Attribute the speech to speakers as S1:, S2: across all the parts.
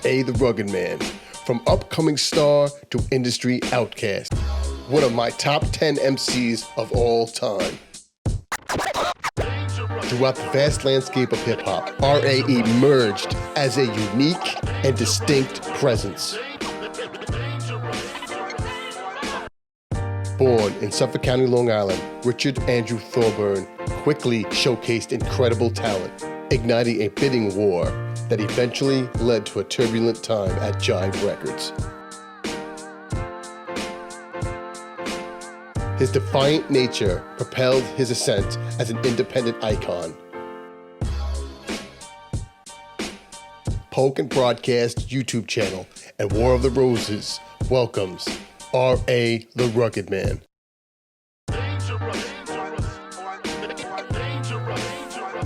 S1: R.A. the Rugged Man. From upcoming star to industry outcast. One of my top 10 MCs of all time. Throughout the vast landscape of hip-hop, R.A. emerged as a unique and distinct presence. Born in Suffolk County, Long Island, Richard Andrew Thorburn quickly showcased incredible talent, igniting a bidding war that eventually led to a turbulent time at Jive Records. His defiant nature propelled his ascent as an independent icon. Polk and PRodcast YouTube channel and War of the Roses welcomes R.A. the Rugged Man.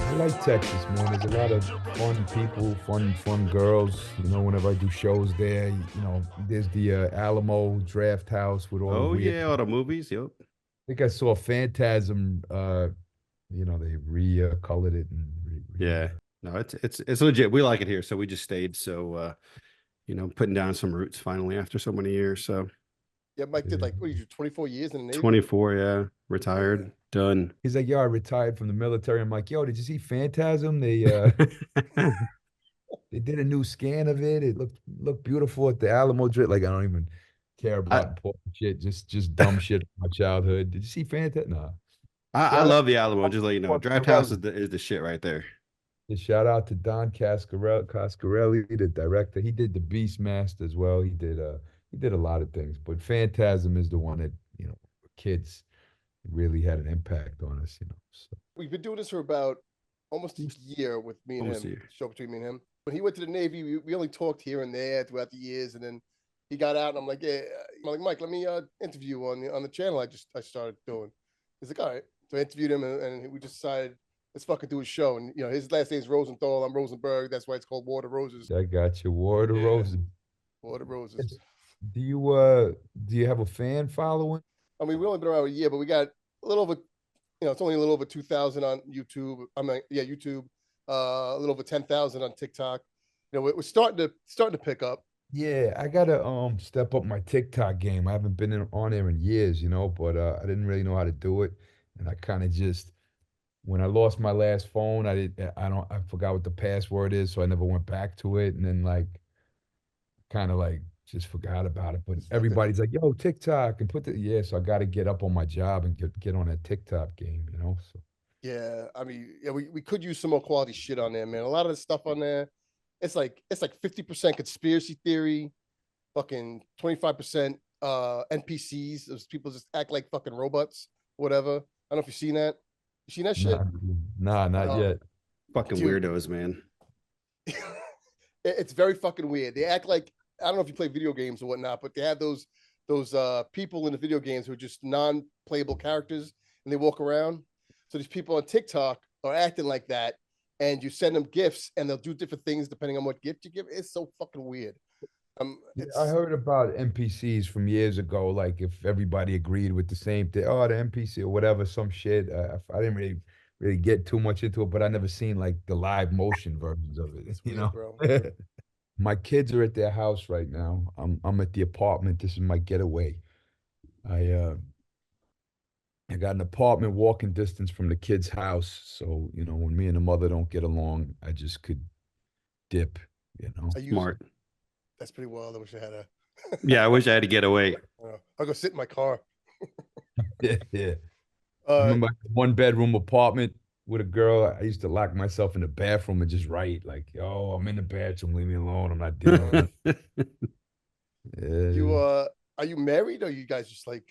S2: I like Texas, man. There's a lot of fun people, fun girls. You know, whenever I do shows there, you know, there's the Alamo Draft House with all the weird.
S3: All the movies. Yep.
S2: I think I saw Phantasm. You know, they re-colored it and
S3: yeah. No, it's legit. We like it here, so we just stayed. So, you know, putting down some roots finally after so many years. So.
S1: Yeah, Mike did like, what did you do, 24 years in the Navy?
S3: 24, yeah. Retired, done.
S2: He's like, yo, I retired from the military. I'm like, yo, did you see Phantasm? They they did a new scan of it. It looked beautiful at the Alamo Drip. Like, I don't even care about important shit, just dumb shit from my childhood. Did you see Phantasm? No.
S3: I love the Alamo. Just let you know, Draft House is the shit right there.
S2: Shout out to Don Coscarelli, the director. He did the Beastmaster as well. He did a lot of things, but Phantasm is the one that, you know, kids really had an impact on us, you know. So
S1: we've been doing this for about almost a year with me and him. Show between me and him. When he went to the Navy, we only talked here and there throughout the years, and then he got out, and I'm like, yeah, I'm like, Mike, let me interview you on the channel I started doing. He's like, all right. So I interviewed him, and we just decided, let's fucking do a show. And you know, his last name is Rosenthal. I'm Rosenberg. That's why it's called War of the Roses.
S2: I got you. War of the Roses.
S1: War of the Roses.
S2: Do you have a fan following?
S1: I mean, we only been around a year, but we got a little over, you know, it's only a little over 2,000 on YouTube. YouTube. A little over 10,000 on TikTok. You know, we're starting to pick up.
S2: Yeah, I gotta step up my TikTok game. I haven't been on there in years, you know, but I didn't really know how to do it, and I kind of just, when I lost my last phone, I forgot what the password is, so I never went back to it, and then like, kind of like just forgot about it. But everybody's like, yo, TikTok, and so I got to get up on my job and get on that TikTok game, you know. So
S1: yeah, I mean, yeah, we could use some more quality shit on there, man. A lot of the stuff on there, it's like 50% conspiracy theory, fucking 25% NPCs. Those people just act like fucking robots, whatever. I don't know if you've seen that. You seen that shit?
S2: Nah, not yet.
S3: Fucking weirdos, man.
S1: It's very fucking weird. They act like, I don't know if you play video games or whatnot, but they have those people in the video games who are just non-playable characters, and they walk around. So these people on TikTok are acting like that, and you send them gifts, and they'll do different things depending on what gift you give. It's so fucking weird.
S2: I heard about NPCs from years ago, like if everybody agreed with the same thing, oh, the NPC or whatever, some shit. I didn't really get too much into it, but I never seen like the live motion versions of it. It's weird, bro. My kids are at their house right now. I'm at the apartment. This is my getaway. I got an apartment walking distance from the kid's house. So, you know, when me and the mother don't get along, I just could dip, you know.
S3: Smart.
S1: That's pretty wild. I wish I had a
S3: yeah, I wish I had to get away.
S1: I'll go sit in my car.
S2: Yeah. Remember, one bedroom apartment with a girl. I used to lock myself in the bathroom and just write like, "Yo, I'm in the bathroom. Leave me alone. I'm not dealing with it." Yeah.
S1: Are you married, or are you guys just like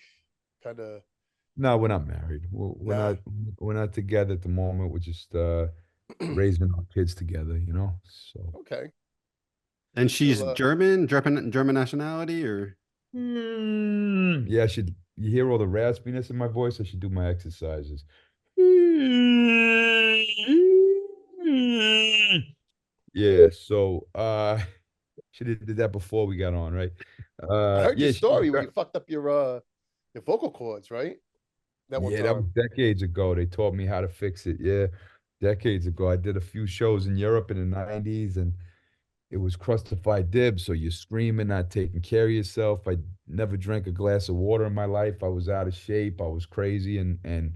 S1: kind of?
S2: No, we're not married. We're not together at the moment. We're just raising our kids together, you know. So
S1: okay.
S3: And she's German nationality, or?
S2: Yeah, you hear all the raspiness in my voice? I should do my exercises. Yeah, so should have did that before we got on, right?
S1: I heard your story where you fucked up your vocal cords, right?
S2: That was decades ago. They taught me how to fix it. Yeah, decades ago. I did a few shows in Europe in the 90s, and it was crustified dibs. So you're screaming, not taking care of yourself. I never drank a glass of water in my life. I was out of shape. I was crazy and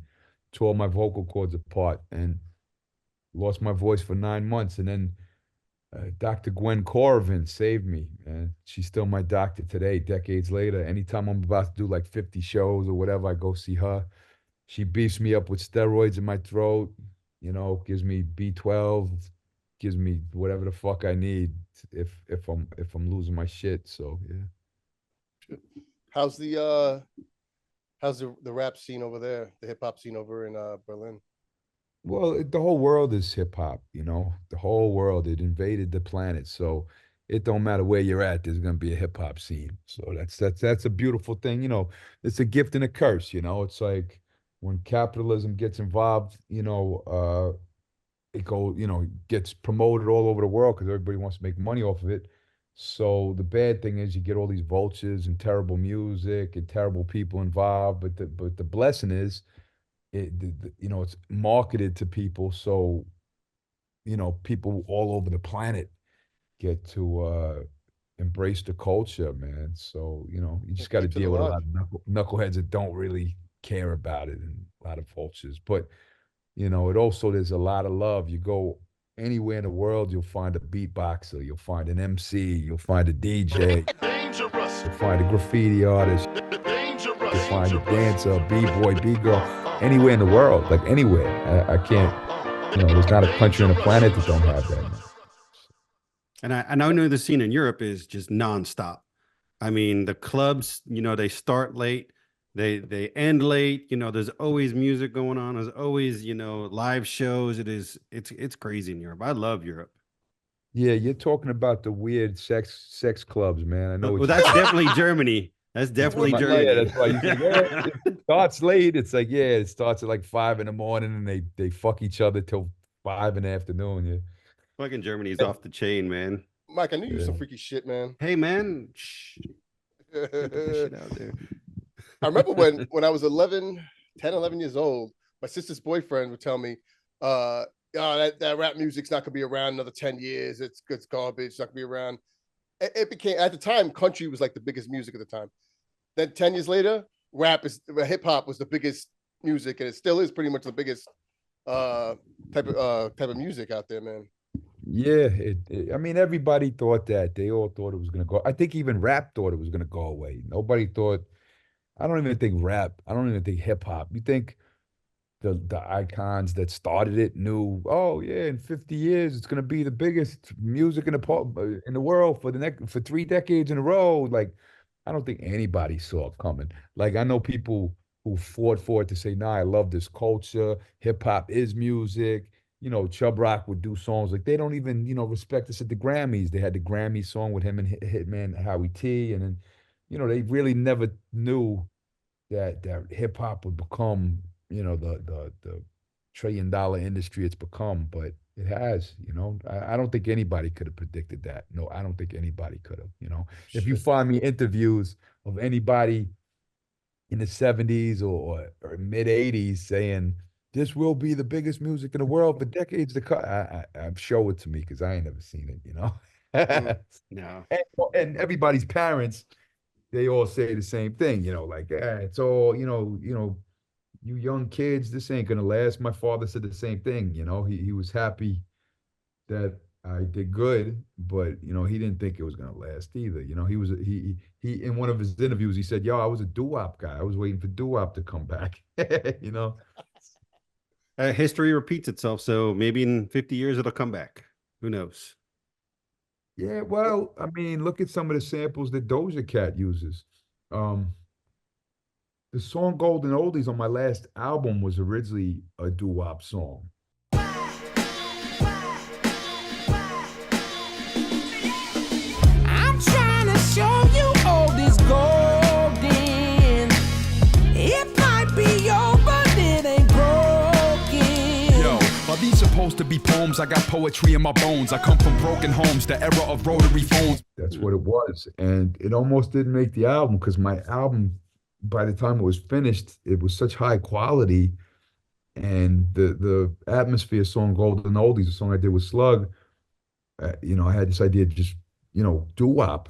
S2: tore my vocal cords apart and lost my voice for 9 months. And then Dr. Gwen Corvin saved me, and she's still my doctor today, decades later. Anytime I'm about to do like 50 shows or whatever, I go see her. She beefs me up with steroids in my throat, gives me B12, gives me whatever the fuck I need if I'm losing my shit. So yeah.
S1: How's the rap scene over there, the hip hop scene over in Berlin?
S2: Well, the whole world is hip hop, the whole world. It invaded the planet. So it don't matter where you're at, there's gonna be a hip hop scene. So that's a beautiful thing. It's a gift and a curse, It's like when capitalism gets involved, gets promoted all over the world because everybody wants to make money off of it. So the bad thing is you get all these vultures and terrible music and terrible people involved. But the blessing is it's marketed to people, so people all over the planet get to embrace the culture, man. So you just got to deal with a lot of knuckleheads that don't really care about it, and a lot of vultures. But it also, there's a lot of love. You go anywhere in the world, you'll find a beatboxer, you'll find an MC, you'll find a DJ, you'll find a graffiti artist, you'll find a dancer, a b-boy, b-girl, anywhere in the world, like anywhere. I can't, there's not a country on the planet that don't have that.
S3: And I know the scene in Europe is just nonstop. I mean, the clubs, they start late, they end late. There's always music going on. There's always, live shows. It's crazy in Europe. I love Europe.
S2: Yeah, you're talking about the weird sex clubs, man. I know.
S3: Well, that's definitely Germany. That's definitely Germany.
S2: Yeah, that's why you think, it starts late. It's like, yeah, it starts at like 5 a.m. and they fuck each other till 5 p.m. Yeah.
S3: Fucking Germany is off the chain, man.
S1: Mike, I knew you were some freaky shit, man.
S3: Hey, man. Shh. Get that shit out there.
S1: I remember when I was 11 years old, my sister's boyfriend would tell me, that rap music's not gonna be around another 10 years. It's garbage. It's not gonna be around. It became, at the time, country was like the biggest music at the time. Then 10 years later, hip hop was the biggest music, and it still is pretty much the biggest type of music out there, man.
S2: Yeah, I mean, everybody thought that. They all thought it was gonna go. I think even rap thought it was gonna go away. Nobody thought. I don't even think rap. I don't even think hip hop. You think the icons that started it knew? Oh yeah, in 50 years it's gonna be the biggest music in the world for 3 decades in a row. Like, I don't think anybody saw it coming. Like, I know people who fought for it to say, "Nah, I love this culture. Hip hop is music." Chubb Rock would do songs like they don't even, respect us at the Grammys. They had the Grammy song with him and Hitman Howie T, and then, they really never knew that hip hop would become, the $1 trillion industry it's become, but it has. I don't think anybody could have predicted that. No, I don't think anybody could have. If you find me interviews of anybody in the 70s or mid 80s saying this will be the biggest music in the world for decades to come, I show it to me, because I ain't never seen it.
S3: No.
S2: And everybody's parents, they all say the same thing, like, it's all, you young kids, this ain't gonna last. My father said the same thing. He was happy that I did good, but he didn't think it was gonna last either. He in one of his interviews, he said, "Yo, I was a doo-wop guy. I was waiting for doo-wop to come back."
S3: History repeats itself, so maybe in 50 years it'll come back. Who knows?
S2: Yeah, well, I mean, look at some of the samples that Doja Cat uses. The song Golden Oldies on my last album was originally a doo-wop song.
S4: I'm trying to show you all this golden. It might be your, but it ain't broken.
S5: Yo, are these supposed to be poems? I got poetry in my bones. I come from broken homes, the era of rotary phones.
S2: That's what it was. And it almost didn't make the album, because my album, by the time it was finished, it was such high quality. And the atmosphere song Golden Oldies, the song I did with Slug, I had this idea to just, doo-wop.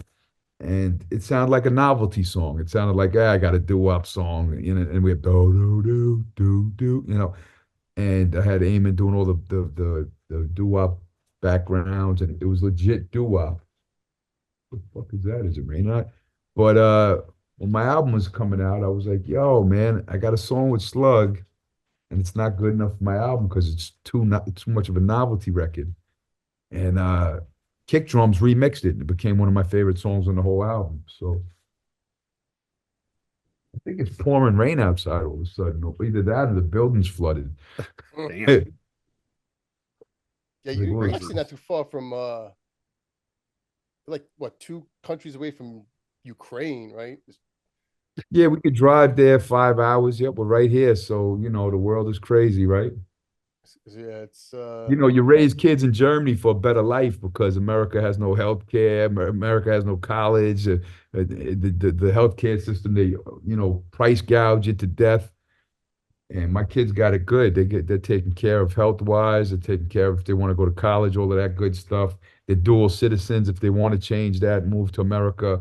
S2: And it sounded like a novelty song. It sounded like, I got a doo-wop song, and we have do do do do do. And I had Eamon doing all the doo-wop backgrounds, and it was legit doo-wop. What the fuck is that? Is it Raynot? But when my album was coming out, I was like, yo, man, I got a song with Slug, and it's not good enough for my album because it's too much of a novelty record. And Kick Drums remixed it. It became one of my favorite songs on the whole album. So I think it's pouring rain outside all of a sudden. Either that or the building's flooded.
S3: Damn.
S1: Yeah, you're actually not too far from like what, 2 countries away from Ukraine, right?
S2: Yeah, we could drive there 5 hours. Yep, we're right here. So, the world is crazy, right?
S1: Yeah, it's
S2: you raise kids in Germany for a better life because America has no health care, America has no college, the healthcare system, they price gouge it to death. And my kids got it good. They're taken care of health wise. They're taken care of if they want to go to college, all of that good stuff. They're dual citizens if they want to change that, move to America.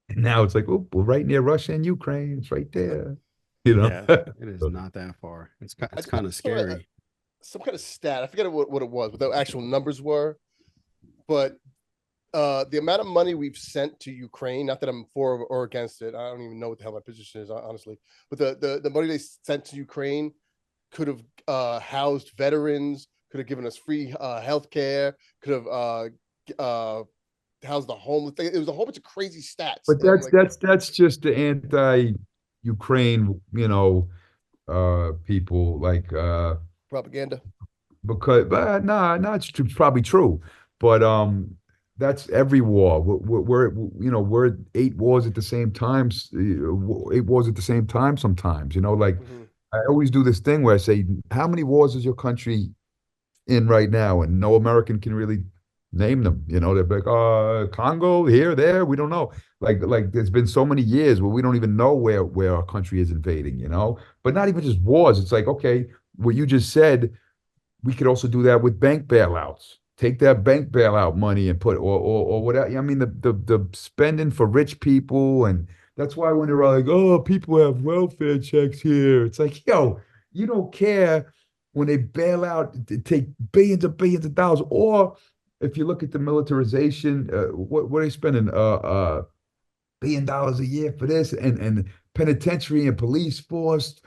S2: And now it's like, oh, we're right near Russia and Ukraine. It's right there.
S3: Yeah, it is not that far. It's kind of scary.
S1: Some kind of stat. I forget what it was, what the actual numbers were. But the amount of money we've sent to Ukraine, not that I'm for or against it. I don't even know what the hell my position is, honestly. But the money they sent to Ukraine could have housed veterans, could have given us free health care, could have housed the homeless. It was a whole bunch of crazy stats.
S2: But that's just the anti-Ukraine, people like
S1: propaganda.
S2: Because no, it's probably true. But that's every war. We're 8 wars at the same time. 8 wars at the same time sometimes. Like I always do this thing where I say, how many wars is your country in right now? And no American can really name them. They're like, Congo, here, there, we don't know. Like there's been so many years where we don't even know where our country is invading, But not even just wars. It's like, okay, what you just said, we could also do that with bank bailouts. Take that bank bailout money and put or whatever. I mean, the spending for rich people, and that's why when they're all like, oh, people have welfare checks here. It's like, yo, you don't care when they bail out, take billions of dollars. Or if you look at the militarization, what are they spending? $1 billion a year for this, and penitentiary and police force.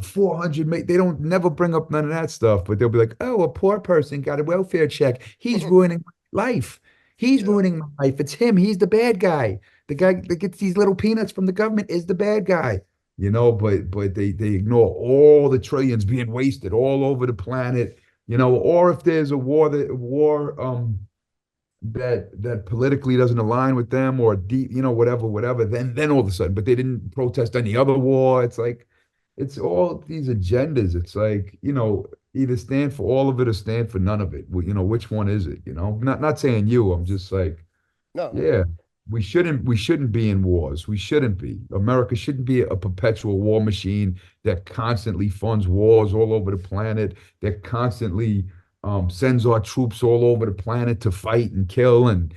S2: 400, they don't never bring up none of that stuff, but they'll be like, oh, a poor person got a welfare check. He's ruining my life. He's ruining my life. It's him. He's the bad guy. The guy that gets these little peanuts from the government is the bad guy. But they ignore all the trillions being wasted all over the planet. Or if there's a war that politically doesn't align with them, or deep, whatever, then all of a sudden, but they didn't protest any other war. It's like, it's all these agendas. It's like, either stand for all of it or stand for none of it. Which one is it? Not saying you. I'm just like,
S1: no.
S2: Yeah, we shouldn't be in wars. We shouldn't be. America shouldn't be a perpetual war machine that constantly funds wars all over the planet, that constantly sends our troops all over the planet to fight and kill and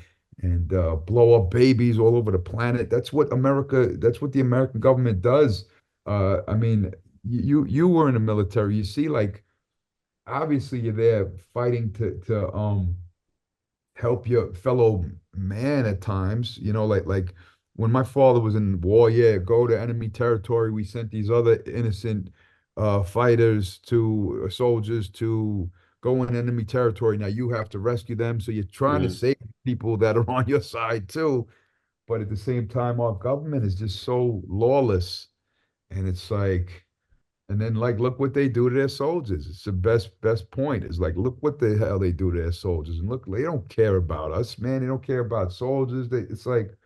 S2: blow up babies all over the planet. That's what the American government does. I mean, you were in the military. You see, like, obviously you're there fighting to help your fellow man at times. Like when my father was in war, go to enemy territory. We sent these other innocent fighters soldiers to go in enemy territory. Now you have to rescue them. So you're trying to save people that are on your side too. But at the same time, our government is just so lawless. And it's like, and then like, look what they do to their soldiers. It's the best point. Is like, look what the hell they do to their soldiers. And look, they don't care about us, man. They don't care about soldiers. It's like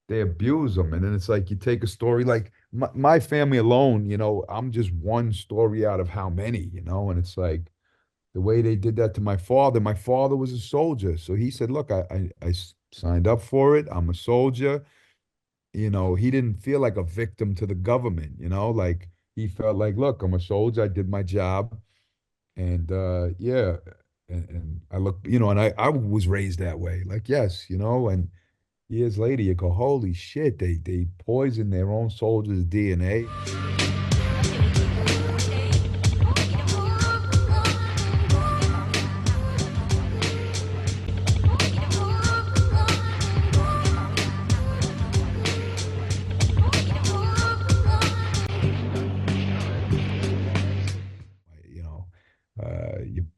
S2: they abuse them. And then it's like, you take a story like my family alone, I'm just one story out of how many, and it's like the way they did that to my father. My father was a soldier. So he said, look, I signed up for it. I'm a soldier. He didn't feel like a victim to the government, like he felt like, look, I'm a soldier. I did my job. And and I look, and I was raised that way. Like, yes, and years later you go, holy shit, they poison their own soldiers' DNA.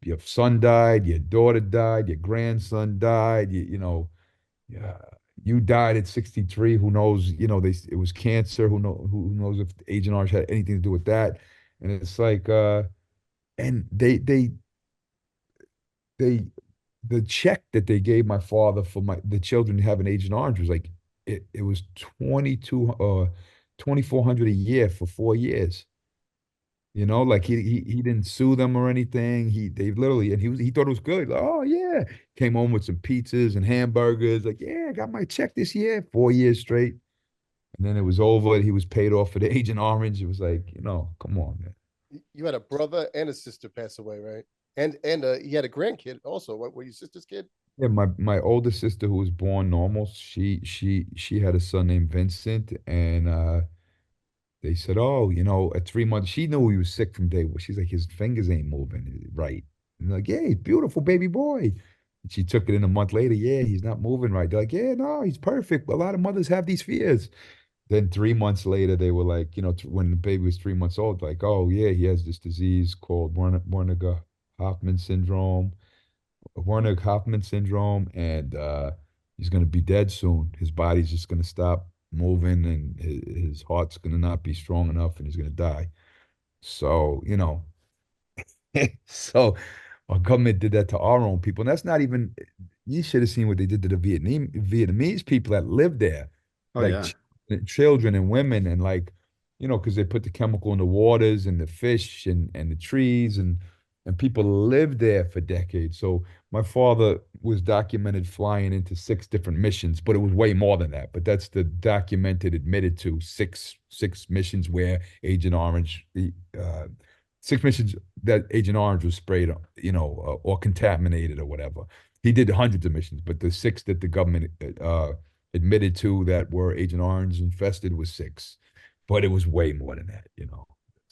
S2: Your son died, your daughter died, your grandson died, yeah, you died at 63. Who knows? It was cancer. Who knows if Agent Orange had anything to do with that? And it's like, and they the check that they gave my father for the children to have an Agent Orange was like it was 2400 a year for 4 years. Like he didn't sue them or anything. They literally, and he thought it was good. Like, oh yeah, came home with some pizzas and hamburgers. Like, yeah, I got my check this year, 4 years straight. And then it was over. He was paid off for the Agent Orange. It was like, come on, man.
S1: You had a brother and a sister pass away, right? And he had a grandkid also. What were your sister's kid?
S2: Yeah, my older sister who was born normal, she had a son named Vincent, and they said, oh, at 3 months, she knew he was sick from day one. She's like, his fingers ain't moving right. And they're like, yeah, he's beautiful baby boy. And she took it in a month later. Yeah, he's not moving right. They're like, yeah, no, he's perfect. A lot of mothers have these fears. Then 3 months later, they were like, when the baby was 3 months old, like, oh, yeah, he has this disease called Werner-Hoffman syndrome, Werner-Hoffman syndrome, and he's going to be dead soon. His body's just going to stop moving, and his heart's going to not be strong enough, and he's going to die. So, so our government did that to our own people. And that's not even, you should have seen what they did to the Vietnamese people that lived there.
S3: Oh,
S2: like
S3: yeah.
S2: children and women, and like, because they put the chemical in the waters and the fish and the trees, and people lived there for decades. So my father was documented flying into 6 different missions, but it was way more than that. But that's the documented, admitted to six missions where Agent Orange, 6 missions that Agent Orange was sprayed, or contaminated or whatever. He did hundreds of missions, but the 6 that the government admitted to that were Agent Orange infested was 6, but it was way more than that.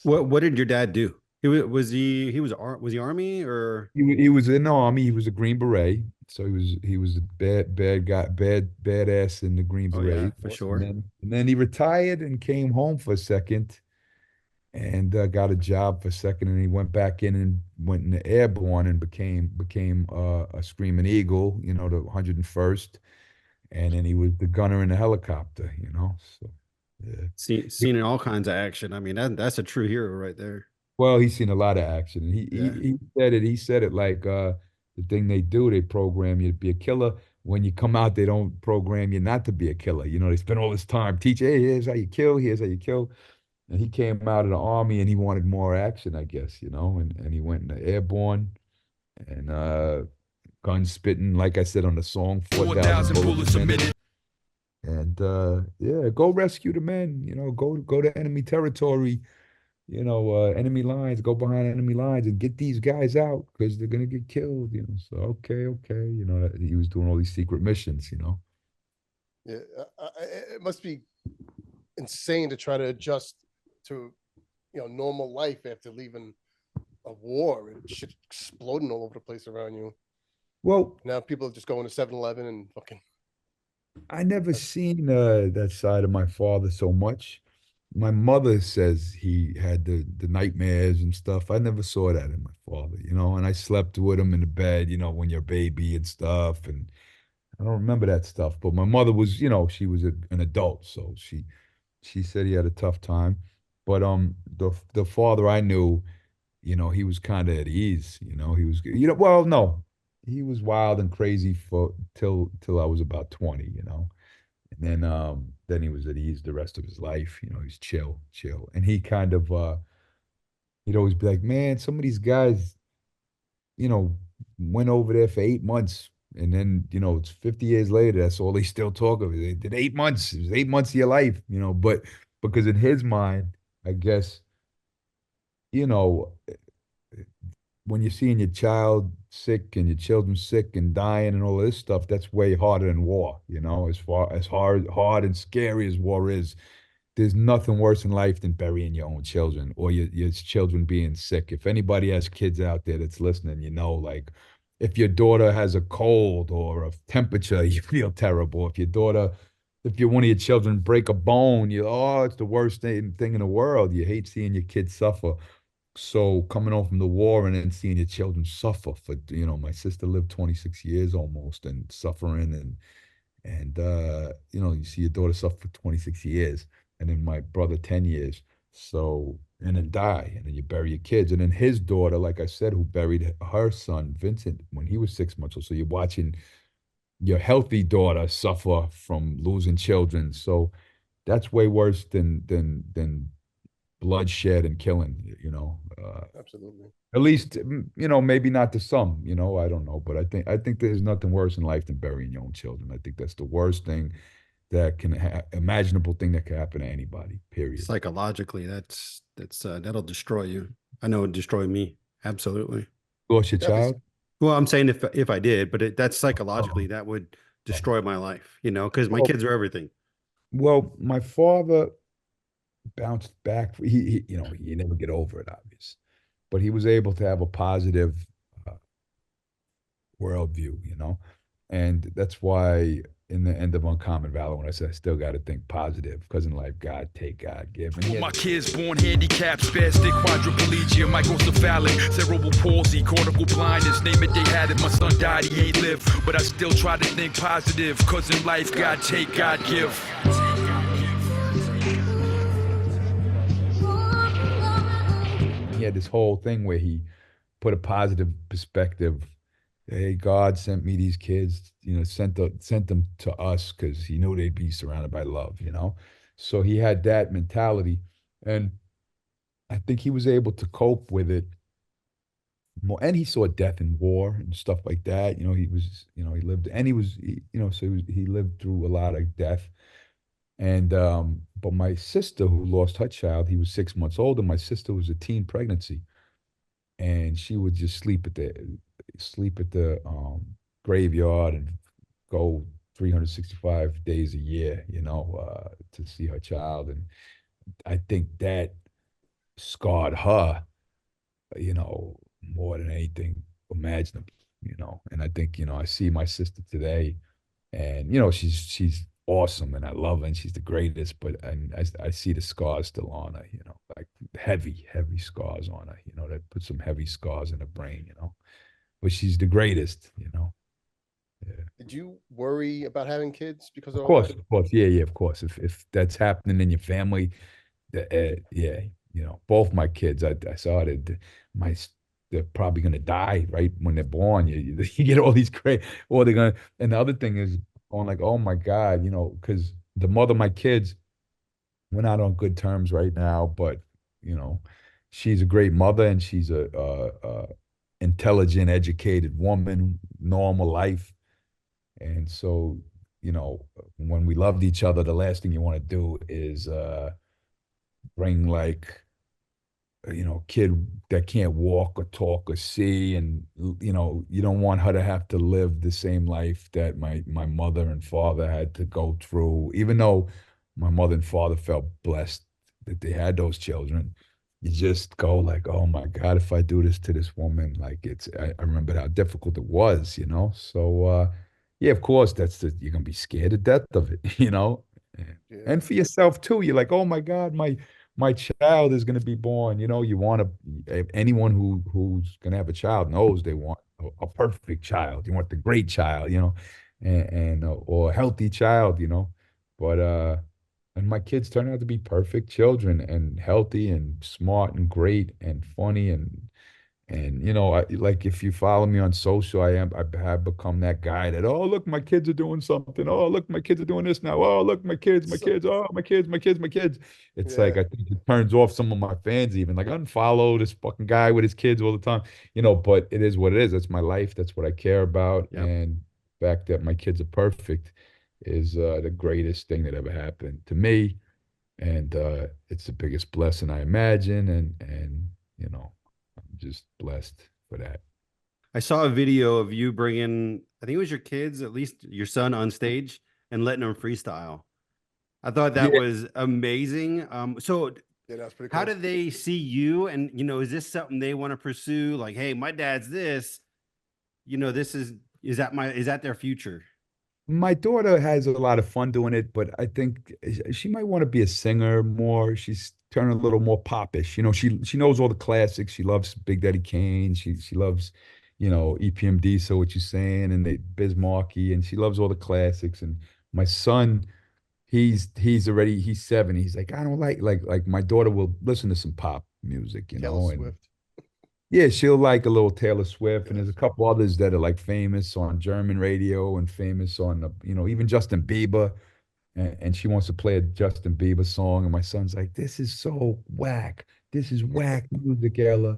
S3: What did your dad do? Was he Army, or
S2: he was in the Army? He was a Green Beret, so he was a bad guy, badass in the Green Beret.
S3: Yeah, for sure.
S2: And then he retired and came home for a second, and got a job for a second, and he went back in and went in the airborne and became a Screaming Eagle, the 101st, and then he was the gunner in the helicopter, So yeah,
S3: seen in all kinds of action. I mean, that's a true hero right there.
S2: Well, he's seen a lot of action. And he said it. He said it like the thing they do, they program you to be a killer. When you come out, they don't program you not to be a killer. They spend all this time teaching, hey, here's how you kill, here's how you kill. And he came out of the Army and he wanted more action, I guess, and he went in the airborne and gun spitting, like I said on the song, 4,000 bullets a minute. And yeah, go rescue the men, go to enemy territory. Enemy lines, go behind enemy lines and get these guys out because they're gonna get killed, So okay, he was doing all these secret missions,
S1: Yeah, it must be insane to try to adjust to, normal life after leaving a war and shit exploding all over the place around you.
S2: Well,
S1: now people are just going to 7-Eleven and fucking.
S2: I never seen that side of my father so much. My mother says he had the nightmares and stuff. I never saw that in my father, and I slept with him in the bed, when you're a baby and stuff. And I don't remember that stuff. But my mother was, she was an adult. So she said he had a tough time. But the father I knew, he was kind of at ease, he was, well, no, he was wild and crazy till I was about 20, And then he was at ease the rest of his life. He's chill. And he kind of he'd always be like, man, some of these guys, went over there for 8 months. And then, it's 50 years later, that's all they still talk of. They did 8 months. It was 8 months of your life, but because in his mind, I guess, when you're seeing your child sick and your children sick and dying and all this stuff, that's way harder than war, as far as hard and scary as war is. There's nothing worse in life than burying your own children or your children being sick. If anybody has kids out there that's listening, like if your daughter has a cold or a temperature, you feel terrible. If you're one of your children break a bone, it's the worst thing in the world. You hate seeing your kids suffer. So coming home from the war and then seeing your children suffer my sister lived 26 years almost and suffering and you see your daughter suffer for 26 years and then my brother 10 years. So, and then die and then you bury your kids. And then his daughter, like I said, who buried her son, Vincent, when he was 6 months old. So you're watching your healthy daughter suffer from losing children. So that's way worse than bloodshed and killing,
S1: Absolutely.
S2: At least, maybe not to some, I don't know, but I think there's nothing worse in life than burying your own children. I think that's the worst thing that imaginable thing that can happen to anybody, period.
S3: Psychologically, that'll destroy you. I know it destroyed me. Absolutely.
S2: Lost your child?
S3: Well, I'm saying if I did, but that's psychologically, that would destroy my life, because my kids are everything.
S2: Well, my father bounced back. He you never get over it, obviously, but he was able to have a positive worldview, and that's why in the end of Uncommon Valor, when I said I still got to think positive, because in life, God take, God give.
S5: And my kids born handicapped, spastic, quadriplegia, microcephalic, cerebral palsy, cortical blindness, name it, they had it. My son died, he ain't lived, but I still try to think positive, because in life, God take, God give.
S2: He had this whole thing where he put a positive perspective. Hey, God sent me these kids, sent them to us because he knew they'd be surrounded by love, So he had that mentality. And I think he was able to cope with it more. And he saw death in war and stuff like that. He was, he lived, and he lived through a lot of death. And, but my sister who lost her child, he was 6 months old, and my sister was a teen pregnancy. And she would just sleep at the graveyard and go 365 days a year, to see her child. And I think that scarred her, more than anything imaginable, And I think, I see my sister today and, she's awesome and I love her and she's the greatest, but I see the scars still on her, like heavy scars on her, that put some heavy scars in her brain, but she's the greatest, Yeah.
S1: Did you worry about having kids because of
S2: Of course, yeah, of course. If that's happening in your family, yeah, both my kids, I saw that they're probably gonna die right when they're born. You get all these great, or they're gonna. And the other thing is going like, oh my God, because the mother of my kids, we're not on good terms right now, but she's a great mother and she's a intelligent, educated woman, normal life. And so, when we loved each other, the last thing you want to do is bring like, kid that can't walk or talk or see. And, you don't want her to have to live the same life that my mother and father had to go through, even though my mother and father felt blessed that they had those children. You just go like, oh my God, if I do this to this woman, like I remember how difficult it was, So, yeah, of course, you're gonna be scared to death of it,
S1: Yeah.
S2: And for yourself too. You're like, oh my God, my child is gonna be born. You want anyone who's gonna have a child knows they want a perfect child. You want the great child, and or a healthy child, But and my kids turn out to be perfect children and healthy and smart and great and funny and like if you follow me on social, I have become that guy that, oh look, my kids are doing something. Oh look, my kids are doing this now. Oh look, my kids. Oh my kids. It's like I think it turns off some of my fans even. Like unfollow this fucking guy with his kids all the time. But it is what it is. That's my life. That's what I care about.
S3: Yep.
S2: And the fact that my kids are perfect is the greatest thing that ever happened to me. And it's the biggest blessing I imagine. And I'm just blessed for that.
S3: I saw a video of you bringing, I think it was your kids, at least your son, on stage and letting them freestyle. I thought that was amazing. So
S1: yeah, that's pretty cool.
S3: How do they see you? And, you know, is this something they want to pursue? Like, hey, my dad's this, you know, is that their future?
S2: My daughter has a lot of fun doing it, but I think she might want to be a singer more. She's turning a little more popish. You know, she knows all the classics. She loves Big Daddy Kane. She loves, you know, EPMD, So What You Saying, and Biz Markie, and she loves all the classics. And my son, he's 7. He's like, I don't like my daughter will listen to some pop music, you know. And
S1: Swift.
S2: yeah, she'll like a little Taylor Swift, and there's a couple others that are like famous on German radio and famous on, you know, even Justin Bieber. And she wants to play a Justin Bieber song. And my son's like, this is so whack. This is whack music, Ella.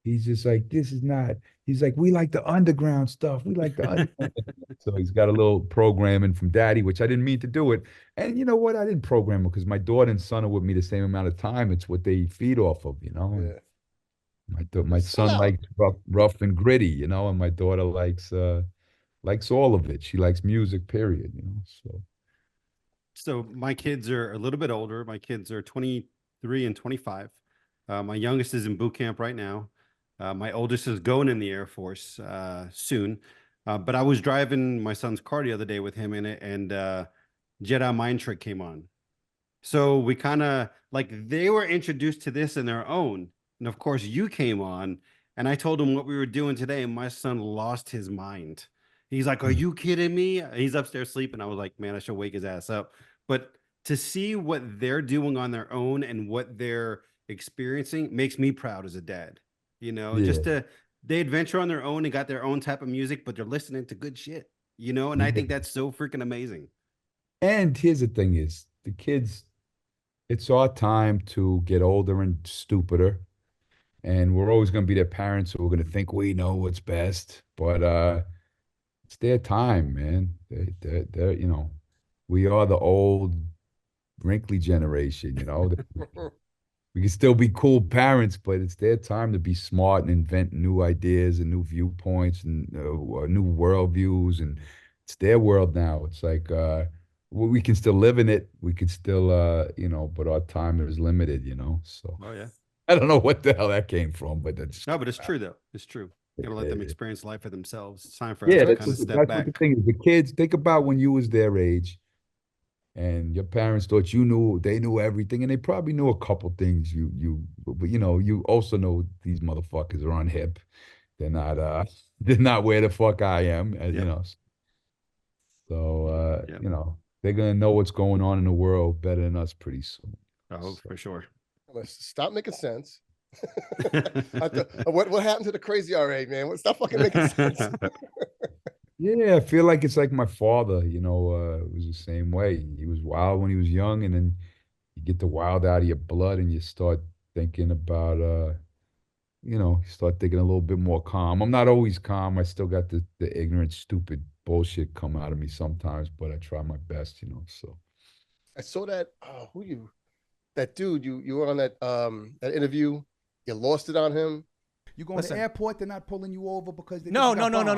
S2: He's just like, this is not. He's like, we like the underground stuff. We like the underground. So he's got a little programming from daddy, which I didn't mean to do it. And you know what? I didn't program it because my daughter and son are with me the same amount of time. It's what they feed off of, you know.
S1: Yeah.
S2: My son likes rough and gritty, you know, and my daughter likes all of it. She likes music, period, you know.
S3: So my kids are a little bit older. My kids are 23 and 25. My youngest is in boot camp right now. My oldest is going in the Air Force soon. But I was driving my son's car the other day with him in it, and Jedi Mind Trick came on. So we kind of like, they were introduced to this in their own. And of course you came on, and I told him what we were doing today, and my son lost his mind. He's like, are you kidding me? He's upstairs sleeping. I was like, man, I should wake his ass up. But to see what they're doing on their own and what they're experiencing makes me proud as a dad. You know, just they adventure on their own and got their own type of music, but they're listening to good shit, you know? And I think that's so freaking amazing.
S2: And here's the thing is, the kids, it's our time to get older and stupider. And we're always going to be their parents, so we're going to think we know what's best. But it's their time, man. They're, you know, we are the old, wrinkly generation, you know. We can still be cool parents, but it's their time to be smart and invent new ideas and new viewpoints and new worldviews. And it's their world now. It's like we can still live in it. We could still, you know, but our time is limited, you know. So.
S3: Oh, yeah.
S2: I don't know what the hell that came from, but that's
S3: no, but it's true though. It's true. You gotta let them experience life for themselves. It's time for us to kind of step back.
S2: What the thing is. The kids, think about when you was their age, and your parents thought they knew everything, and they probably knew a couple things. But you know, you also know these motherfuckers are on hip. They're not where the fuck I am, you know. So you know, they're gonna know what's going on in the world better than us pretty soon.
S3: Oh, for sure.
S1: Stop making sense. What happened to the crazy RA, man? Stop fucking making sense.
S2: Yeah, I feel like it's like my father, you know, it was the same way. He was wild when he was young, and then you get the wild out of your blood and you start thinking about, you know, you start thinking a little bit more calm. I'm not always calm. I still got the ignorant, stupid bullshit come out of me sometimes, but I try my best, you know, so.
S1: I saw that, that dude, you were on that interview, you lost it on him.
S6: You go to the airport, they're not pulling you over because they
S7: No,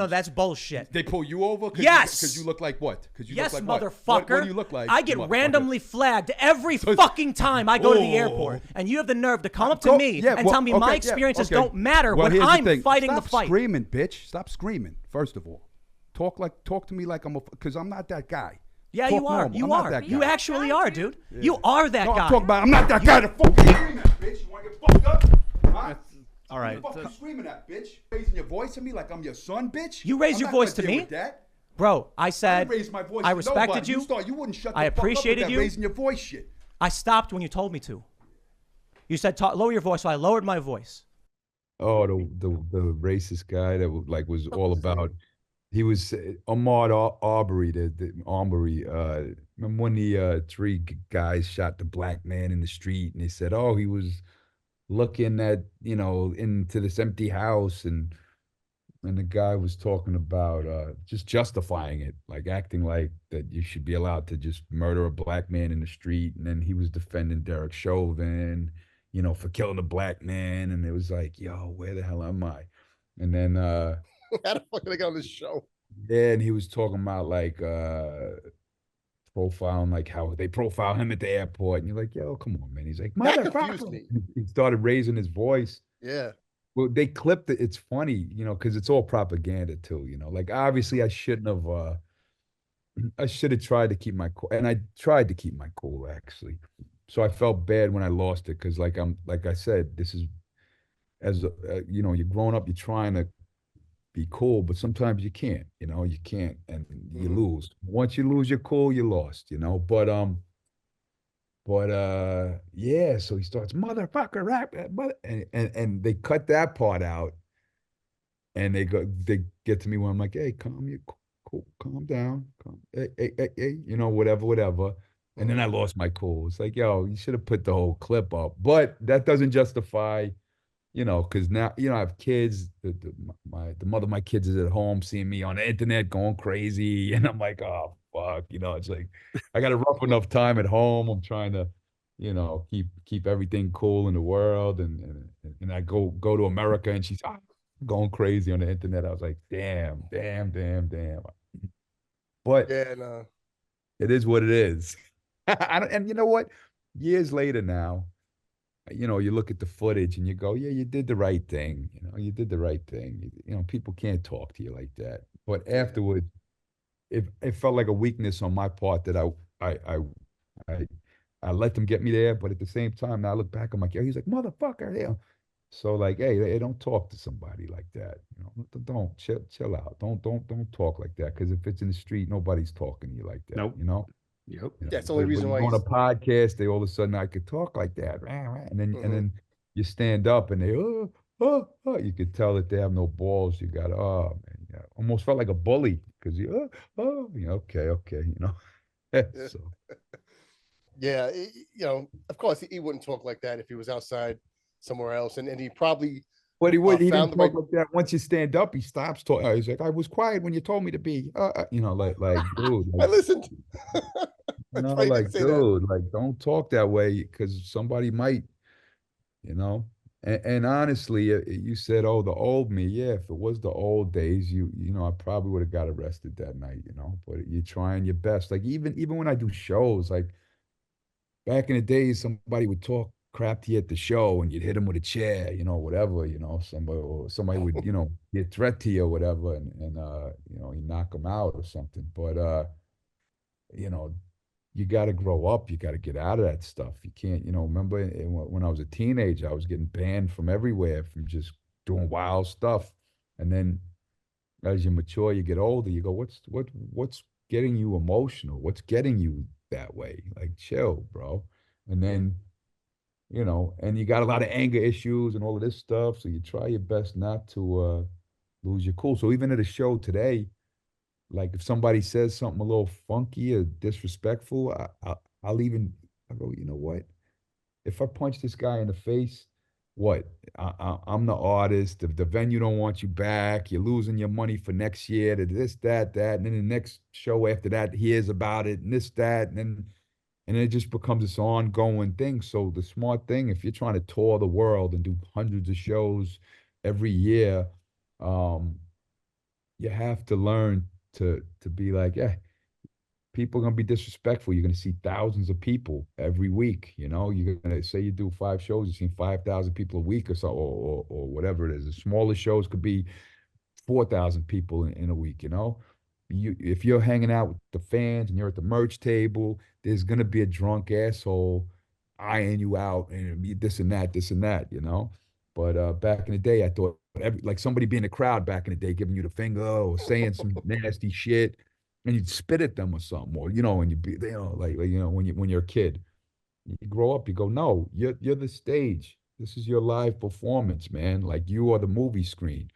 S7: that's bullshit.
S6: They pull you over?
S7: Yes.
S6: Because you look like what?
S7: Yes,
S6: look
S7: like
S6: motherfucker.
S7: What
S6: do you look like?
S7: I get randomly flagged every fucking time I go to the airport. And you have the nerve to come up to me and tell me my experiences don't matter when I'm fighting the fight.
S6: Stop screaming, bitch. Stop screaming, first of all. Talk to me like because I'm not that guy.
S7: Yeah, you are. You are. You actually are, dude.
S6: Yeah.
S7: You are that guy.
S6: I'm talking about I'm not that guy to fucking scream at, bitch. You want to get fucked up? Huh?
S7: All right.
S6: What the fuck you screaming at, bitch? Raising your voice at me like I'm your son, bitch?
S7: You raised your voice to me? Bro, I said
S6: I raised my voice
S7: I respected you.
S6: You wouldn't shut the
S7: I
S6: fuck up with
S7: appreciated
S6: that
S7: you.
S6: raising your voice shit.
S7: I stopped when you told me to. You said lower your voice, so I lowered my voice.
S2: Oh, the racist guy that was all about. He was Ahmaud Arbery, the Arbery. Remember when the 3 guys shot the black man in the street, and they said, "Oh, he was looking at, you know, into this empty house," and the guy was talking about just justifying it, like acting like that you should be allowed to just murder a black man in the street, and then he was defending Derek Chauvin, you know, for killing a black man, and it was like, yo, where the hell am I? And then
S1: how the fuck did I get on this show?
S2: Yeah, and he was talking about like profiling, like how they profile him at the airport, and you're like, yo, come on, man. He's like,
S1: That confused me.
S2: He started raising his voice.
S1: Yeah.
S2: Well, they clipped it. It's funny, because it's all propaganda too, Like obviously I shouldn't have I should have tried to keep my cool, and I tried to keep my cool actually. So I felt bad when I lost it because like I said, this is as you're growing up, you're trying to be cool, but sometimes you can't, you can't, and you lose. Once you lose your cool, you lost, But yeah, so he starts motherfucker rap, and they cut that part out, and they get to me when I'm like, hey, calm down, hey, whatever. And then I lost my cool. It's like, yo, you should have put the whole clip up, but that doesn't justify. Because now, I have kids. The mother of my kids is at home seeing me on the internet going crazy. And I'm like, oh, fuck. It's like, I got a rough enough time at home. I'm trying to, keep everything cool in the world. And I go to America and she's going crazy on the internet. I was like, damn. But
S1: yeah, no.
S2: It is what it is. And you know what? Years later now, you look at the footage and you go, yeah, you did the right thing. You did the right thing. People can't talk to you like that. But afterward, it felt like a weakness on my part that I let them get me there. But at the same time, now I look back, I'm like, yeah, he's like, motherfucker. Yeah. So like, hey, don't talk to somebody like that. Don't chill out. Don't talk like that. Because if it's in the street, nobody's talking to you like that.
S3: Nope.
S1: Yep. That's the only reason why
S2: on a podcast, they all of a sudden I could talk like that, and then you stand up and they you could tell that they have no balls. You got man, almost felt like a bully because okay, so.
S1: Yeah, of course he wouldn't talk like that if he was outside somewhere else, and he probably.
S2: But he didn't talk like that. Once you stand up, he stops talking. He's like, I was quiet when you told me to be. Like dude.
S1: I listened.
S2: No, like, dude, like, don't talk that way because somebody might, And honestly, you said, oh, the old me. Yeah, if it was the old days, I probably would have got arrested that night, But you're trying your best. Like, even when I do shows, like, back in the days, somebody would talk crap to you at the show and you'd hit them with a chair, whatever, somebody would, be a threat to you or whatever, and you knock them out or something. But, you got to grow up. You got to get out of that stuff. You can't, remember when I was a teenager, I was getting banned from everywhere from just doing wild stuff. And then as you mature, you get older, you go, what's getting you emotional? What's getting you that way? Like, chill, bro. And then, and you got a lot of anger issues and all of this stuff. So you try your best not to lose your cool. So even at a show today, like if somebody says something a little funky or disrespectful, I'll go, you know what? If I punch this guy in the face, what? I'm the artist. The venue don't want you back. You're losing your money for next year to this, that. And then the next show after that hears about it and this, that. And then it just becomes this ongoing thing. So the smart thing, if you're trying to tour the world and do hundreds of shows every year, you have to learn to be like, yeah, people are gonna be disrespectful. You're gonna see thousands of people every week. You're gonna say you do 5 shows, you've seen 5,000 people a week or so, or whatever it is. The smallest shows could be 4,000 people in a week. If you're hanging out with the fans and you're at the merch table, there's gonna be a drunk asshole eyeing you out and this and that. But back in the day, I thought like somebody be in the crowd back in the day giving you the finger or saying some nasty shit, and you'd spit at them or something, or and you'd be when you're a kid, you grow up, you go, no, you're the stage. This is your live performance, man. Like you are the movie screen.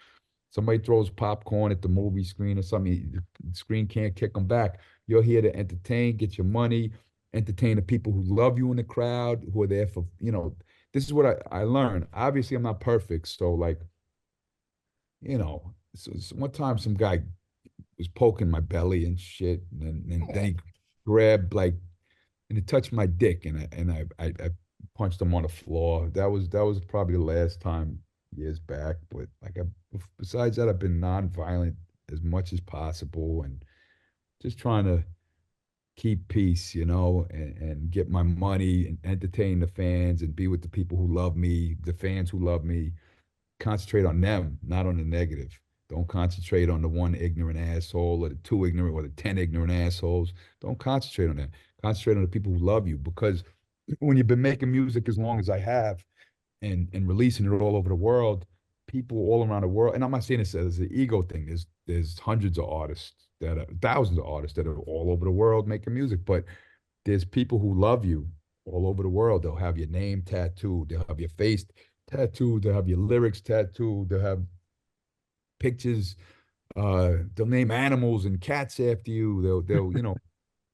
S2: Somebody throws popcorn at the movie screen or something, the screen can't kick them back. You're here to entertain, get your money, entertain the people who love you in the crowd, who are there for, this is what I learned. Obviously, I'm not perfect. So like, so one time some guy was poking my belly and shit. And then he grabbed and it touched my dick and I punched him on the floor. That was probably the last time years back, but like besides that, I've been nonviolent as much as possible and just trying to keep peace, and get my money and entertain the fans and be with the people who love me, the fans who love me. Concentrate on them, not on the negative. Don't concentrate on the one ignorant asshole or the two ignorant or the 10 ignorant assholes. Don't concentrate on that. Concentrate on the people who love you, because when you've been making music as long as I have and releasing it all over the world, people all around the world, and I'm not saying this as an ego thing. There's hundreds of artists thousands of artists that are all over the world making music, but there's people who love you all over the world. They'll have your name tattooed. They'll have your face tattooed. They'll have your lyrics tattooed. They'll have pictures. They'll name animals and cats after you. They'll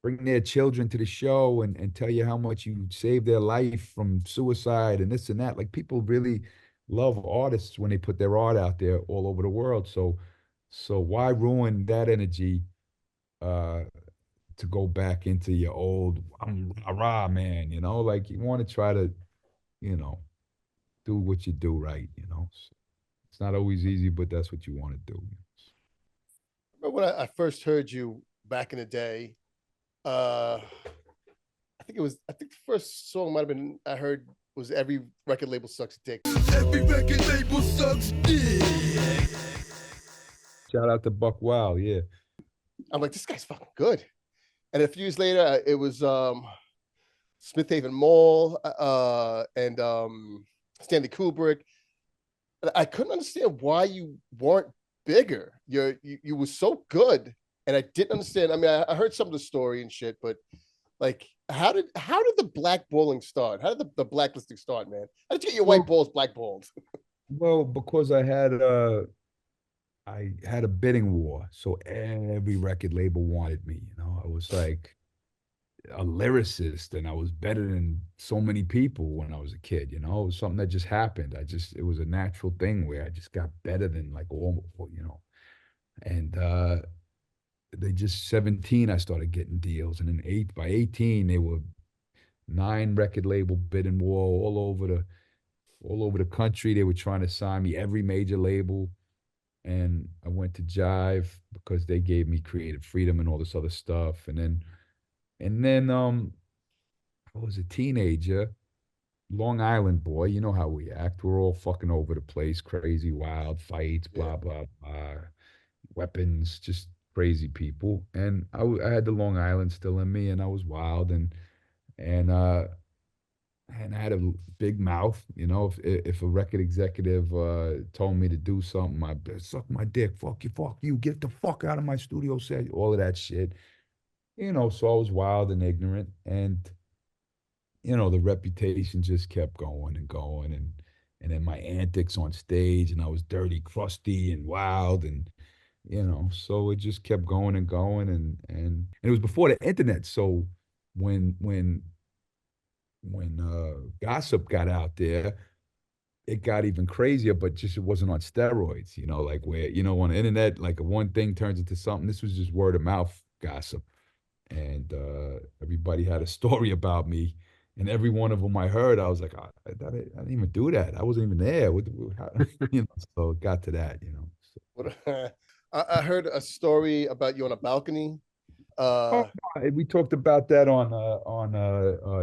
S2: bring their children to the show and tell you how much you saved their life from suicide and this and that. Like, people really love artists when they put their art out there all over the world. So why ruin that energy to go back into your old rah man, like, you want to try to, do what you do right, So it's not always easy, but that's what you want to do.
S1: Remember when I first heard you back in the day, I think the first song might have been I heard was Every Record Label Sucks Dick.
S5: Every record label sucks dick.
S2: Shout out to Buck Wild, yeah.
S1: I'm like, this guy's fucking good. And a few years later, it was Smith Haven Mall and Stanley Kubrick. I couldn't understand why you weren't bigger. You were so good, and I didn't understand. I mean, I heard some of the story and shit, but like, how did the blackballing start? How did the blacklisting start, man? How did you get your white balls blackballed?
S2: Well, because I had a bidding war, so every record label wanted me. I was like a lyricist, and I was better than so many people when I was a kid. It was something that just happened. It was a natural thing where I just got better than like all, and they just 17, I started getting deals, and then by 18, they were 9 record label bidding war all over the country. They were trying to sign me, every major label. And I went to Jive because they gave me creative freedom and all this other stuff. And then I was a teenager, Long Island boy. You know how we act. We're all fucking over the place, crazy, wild, fights, blah, blah, blah, weapons, just crazy people. And I had the Long Island still in me, and I was wild, and I had a big mouth. If a record executive told me to do something, I'd suck my dick, fuck you, get the fuck out of my studio set, all of that shit. So I was wild and ignorant, and the reputation just kept going and going, and then my antics on stage, and I was dirty, crusty, and wild, and so it just kept going and going, and it was before the internet. So when gossip got out there, it got even crazier, but just it wasn't on steroids, like where, on the internet, like one thing turns into something. This was just word of mouth gossip. And everybody had a story about me, and every one of them I heard, I was like, I didn't even do that. I wasn't even there. So it got to that, So.
S1: I heard a story about you on a balcony.
S2: We talked about that on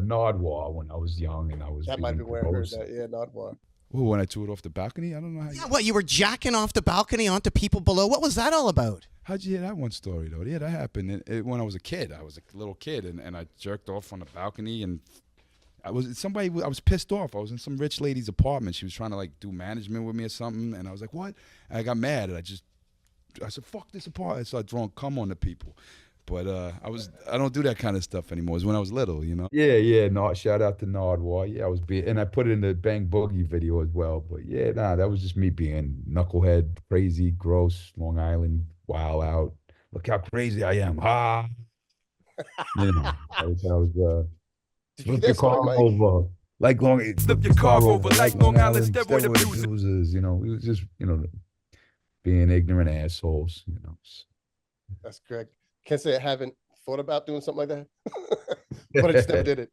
S2: Nardwuar when I was young, and I was.
S1: That might be where I heard that. Yeah, Nardwuar.
S6: Oh, when I threw it off the balcony? I don't know how.
S8: Yeah, what, you were jacking off the balcony onto people below? What was that all about?
S6: How'd you hear that one story, though? Yeah, that happened when I was a kid. I was a little kid, and I jerked off on the balcony, and I was pissed off. I was in some rich lady's apartment. She was trying to like do management with me or something, and I was like, what? And I got mad, and I said, fuck this apartment. I started throwing cum on the people. But I don't do that kind of stuff anymore. It was when I was little,
S2: Yeah. No, shout out to Nardwuar. Yeah, and I put it in the Bang Boogie video as well. But yeah, that was just me being knucklehead, crazy, gross, Long Island, wild out. Look how crazy I am. Ha! That was flip your car over like
S5: flip your car over like Long Island steroid
S2: abusers. It was just being ignorant assholes.
S1: That's correct. Can't say I haven't thought about doing something like that, but I just never did it.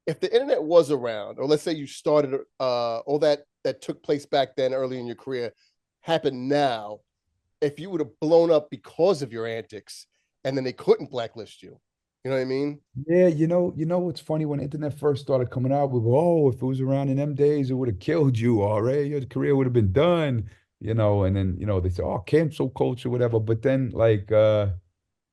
S1: If the internet was around, or let's say you started all that that took place back then early in your career happen now, if you would have blown up because of your antics and then they couldn't blacklist you? You know what I mean?
S2: Yeah, what's funny, when internet first started coming out, we go, oh, if it was around in them days, it would have killed you already. Your career would have been done, and then, they say, oh, cancel culture, whatever. But then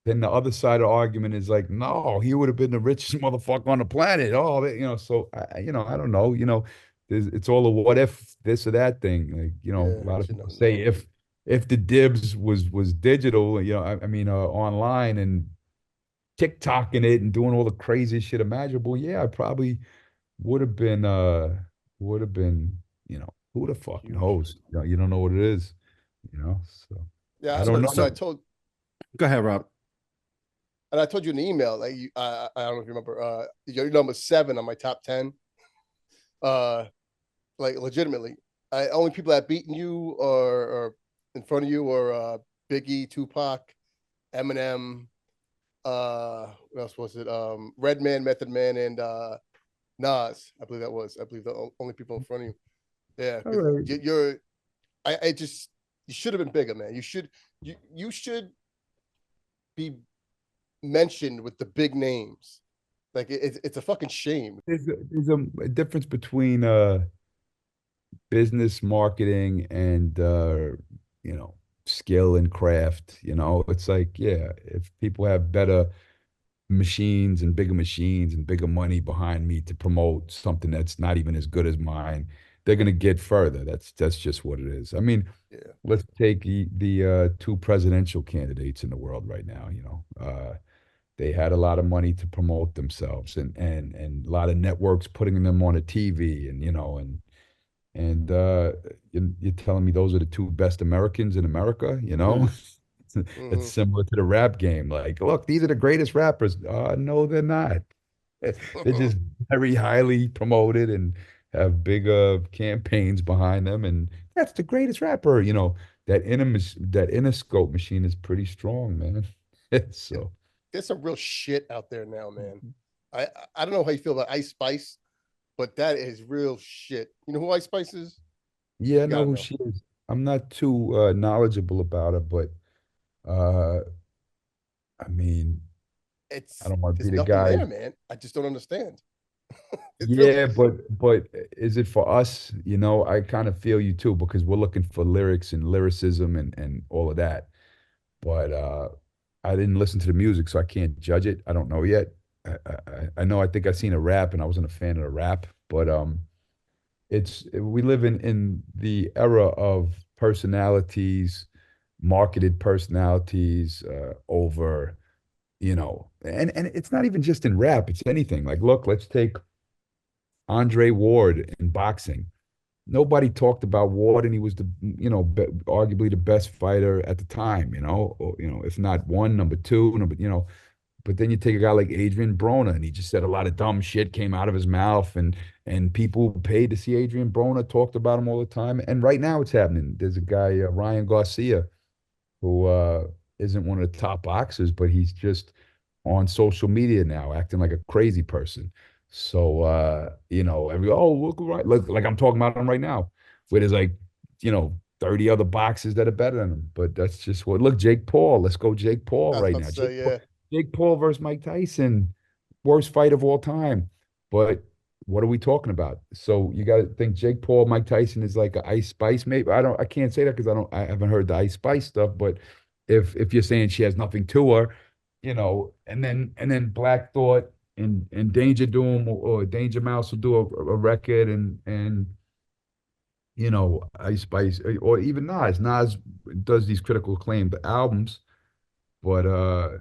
S2: then the other side of the argument is like, no, he would have been the richest motherfucker on the planet. Oh, so I don't know, it's all a what if this or that thing. Like, a lot of people say if the dibs was digital, online and TikToking it and doing all the crazy shit imaginable, yeah, I probably would have been, who the fuck knows? You don't know what it is, so
S1: yeah,
S2: I don't know.
S1: So
S3: Go ahead, Rob.
S1: And I told you in the email, like, I don't know if you remember, your number 7 on my top 10. Like, legitimately, only people that beaten you or in front of you are Biggie, Tupac, Eminem. What else was it? Redman, Method Man, and Nas. I believe the only people in front of you. Yeah,
S2: right.
S1: you should have been bigger, man. You should be mentioned with the big names. Like, it's a fucking shame.
S2: There's a difference between business marketing and skill and craft. It's like, yeah, if people have better machines and bigger money behind me to promote something that's not even as good as mine, they're gonna get further. That's just what it is. I mean, let's take the 2 presidential candidates in the world right now. They had a lot of money to promote themselves, and a lot of networks putting them on a TV, and you're telling me those are the 2 best Americans in America? It's similar to the rap game. Like, look, these are the greatest rappers. No, they're not. They're just very highly promoted and have big campaigns behind them, and that's the greatest rapper. That Interscope machine is pretty strong, man. So
S1: there's some real shit out there now, man. I don't know how you feel about Icespice, but that is real shit. You know who Icespice is?
S2: Yeah, I know who she is. I'm not too knowledgeable about her, but I mean, I don't want to be the guy,
S1: there, man. I just don't understand.
S2: Yeah, but is it for us? I kind of feel you too, because we're looking for lyrics and lyricism and all of that. But I didn't listen to the music, so I can't judge it. I don't know yet. I know, I think I seen a rap and I wasn't a fan of the rap, but we live in the era of personalities, marketed personalities, over, and it's not even just in rap, it's anything. Like, look, let's take Andre Ward in boxing. Nobody talked about Ward, and he was arguably the best fighter at the time, or, if not one, number 2, but then you take a guy like Adrian Broner, and he just said a lot of dumb shit came out of his mouth, and people paid to see Adrian Broner, talked about him all the time. And right now it's happening. There's a guy, Ryan Garcia, who isn't one of the top boxers, but he's just on social media now acting like a crazy person. So, look, like I'm talking about him right now, where there's like, 30 other boxers that are better than him. But that's just look, Jake Paul. Let's go Jake Paul right now. Jake Paul versus Mike Tyson, worst fight of all time. But what are we talking about? So you got to think Jake Paul, Mike Tyson is like an Ice Spice. Maybe I can't say that because I haven't heard the Ice Spice stuff. But if you're saying she has nothing to her, and then Black Thought and Danger Doom or Danger Mouse will do a record, and Ice Spice, or even Nas. Nas does these critical acclaimed albums, but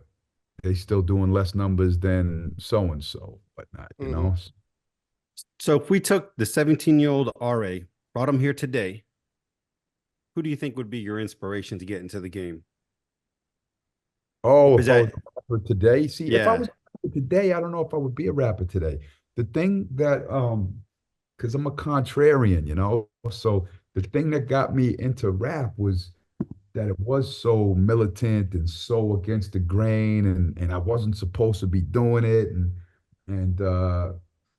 S2: they still doing less numbers than so and so, whatnot,
S3: So if we took the 17-year-old RA, brought him here today, who do you think would be your inspiration to get into the game?
S2: Oh, if I was a rapper today? See, if I was a rapper today, I don't know if I would be a rapper today. The thing that, because I'm a contrarian, so the thing that got me into rap was that it was so militant and so against the grain, and I wasn't supposed to be doing it, and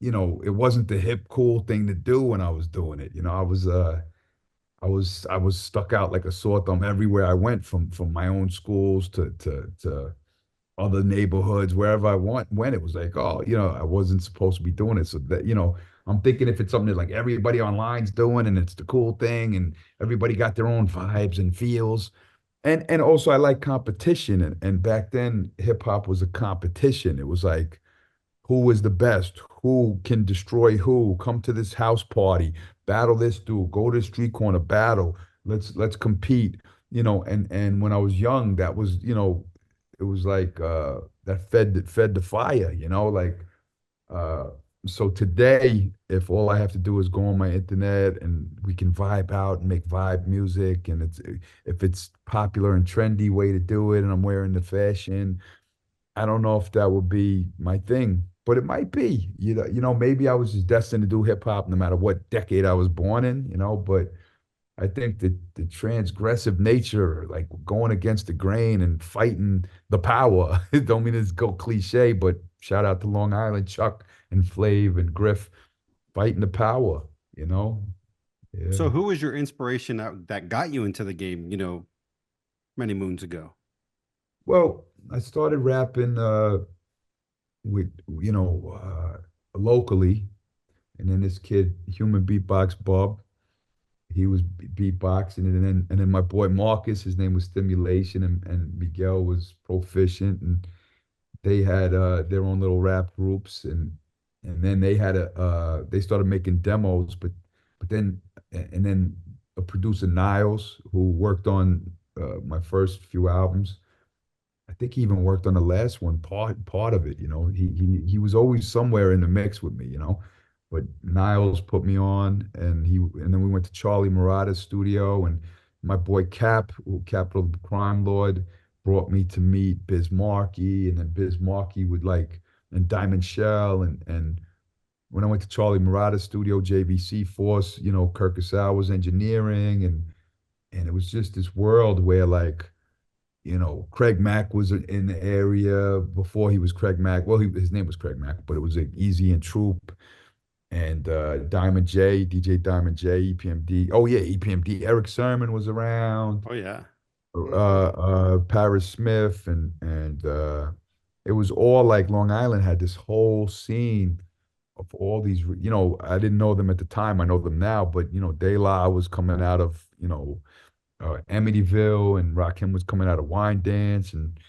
S2: you know, it wasn't the hip cool thing to do when I was doing it. You know, I was stuck out like a sore thumb everywhere I went, from my own schools to other neighborhoods, wherever I went. It was like, oh, you know, I wasn't supposed to be doing it. So that, you know, I'm thinking if it's something that like everybody online's doing and it's the cool thing and everybody got their own vibes and feels. And also I like competition. And back then hip hop was a competition. It was like, who is the best? Who can destroy who? Come to this house party, battle this dude, go to the street corner, battle. Let's compete. You know, and when I was young, that was, you know, it was like that fed the fire, you know, like uh so today, if all I have to do is go on my internet and we can vibe out and make vibe music, and it's if it's popular and trendy way to do it, and I'm wearing the fashion, I don't know if that would be my thing, but it might be. You know, maybe I was just destined to do hip hop no matter what decade I was born in, you know, but I think that the transgressive nature, like going against the grain and fighting the power, it don't mean it's go cliche, but shout out to Long Island, Chuck and Flav and Griff, fighting the power, you know? Yeah.
S3: So who was your inspiration that got you into the game, you know, many moons ago?
S2: Well, I started rapping with, you know, locally, and then this kid, Human Beatbox Bob, he was beatboxing, and then my boy Marcus, his name was Stimulation, and Miguel was Proficient, and they had their own little rap groups, and then they started making demos, but then a producer, Niles, who worked on my first few albums. I think he even worked on the last one, part of it, you know. He was always somewhere in the mix with me, you know. But Niles put me on, and then we went to Charlie Murata's studio, and my boy Capital Crime Lord, brought me to meet Biz Markie, and then Biz Markie would and Diamond Shell, and when I went to Charlie Murata's studio, JVC Force, you know, Kirk Casal was engineering, and it was just this world where you know, Craig Mack was in the area before he was Craig Mack. Well, his name was Craig Mack, but it was like Easy and Troop, and Diamond J, DJ Diamond J, EPMD. Oh yeah, EPMD. Eric Sermon was around.
S3: Oh yeah.
S2: Paris Smith, and it was all like Long Island had this whole scene of all these. You know, I didn't know them at the time. I know them now, but you know, De La was coming out of, you know, Amityville, and Rakim was coming out of Wine Dance, and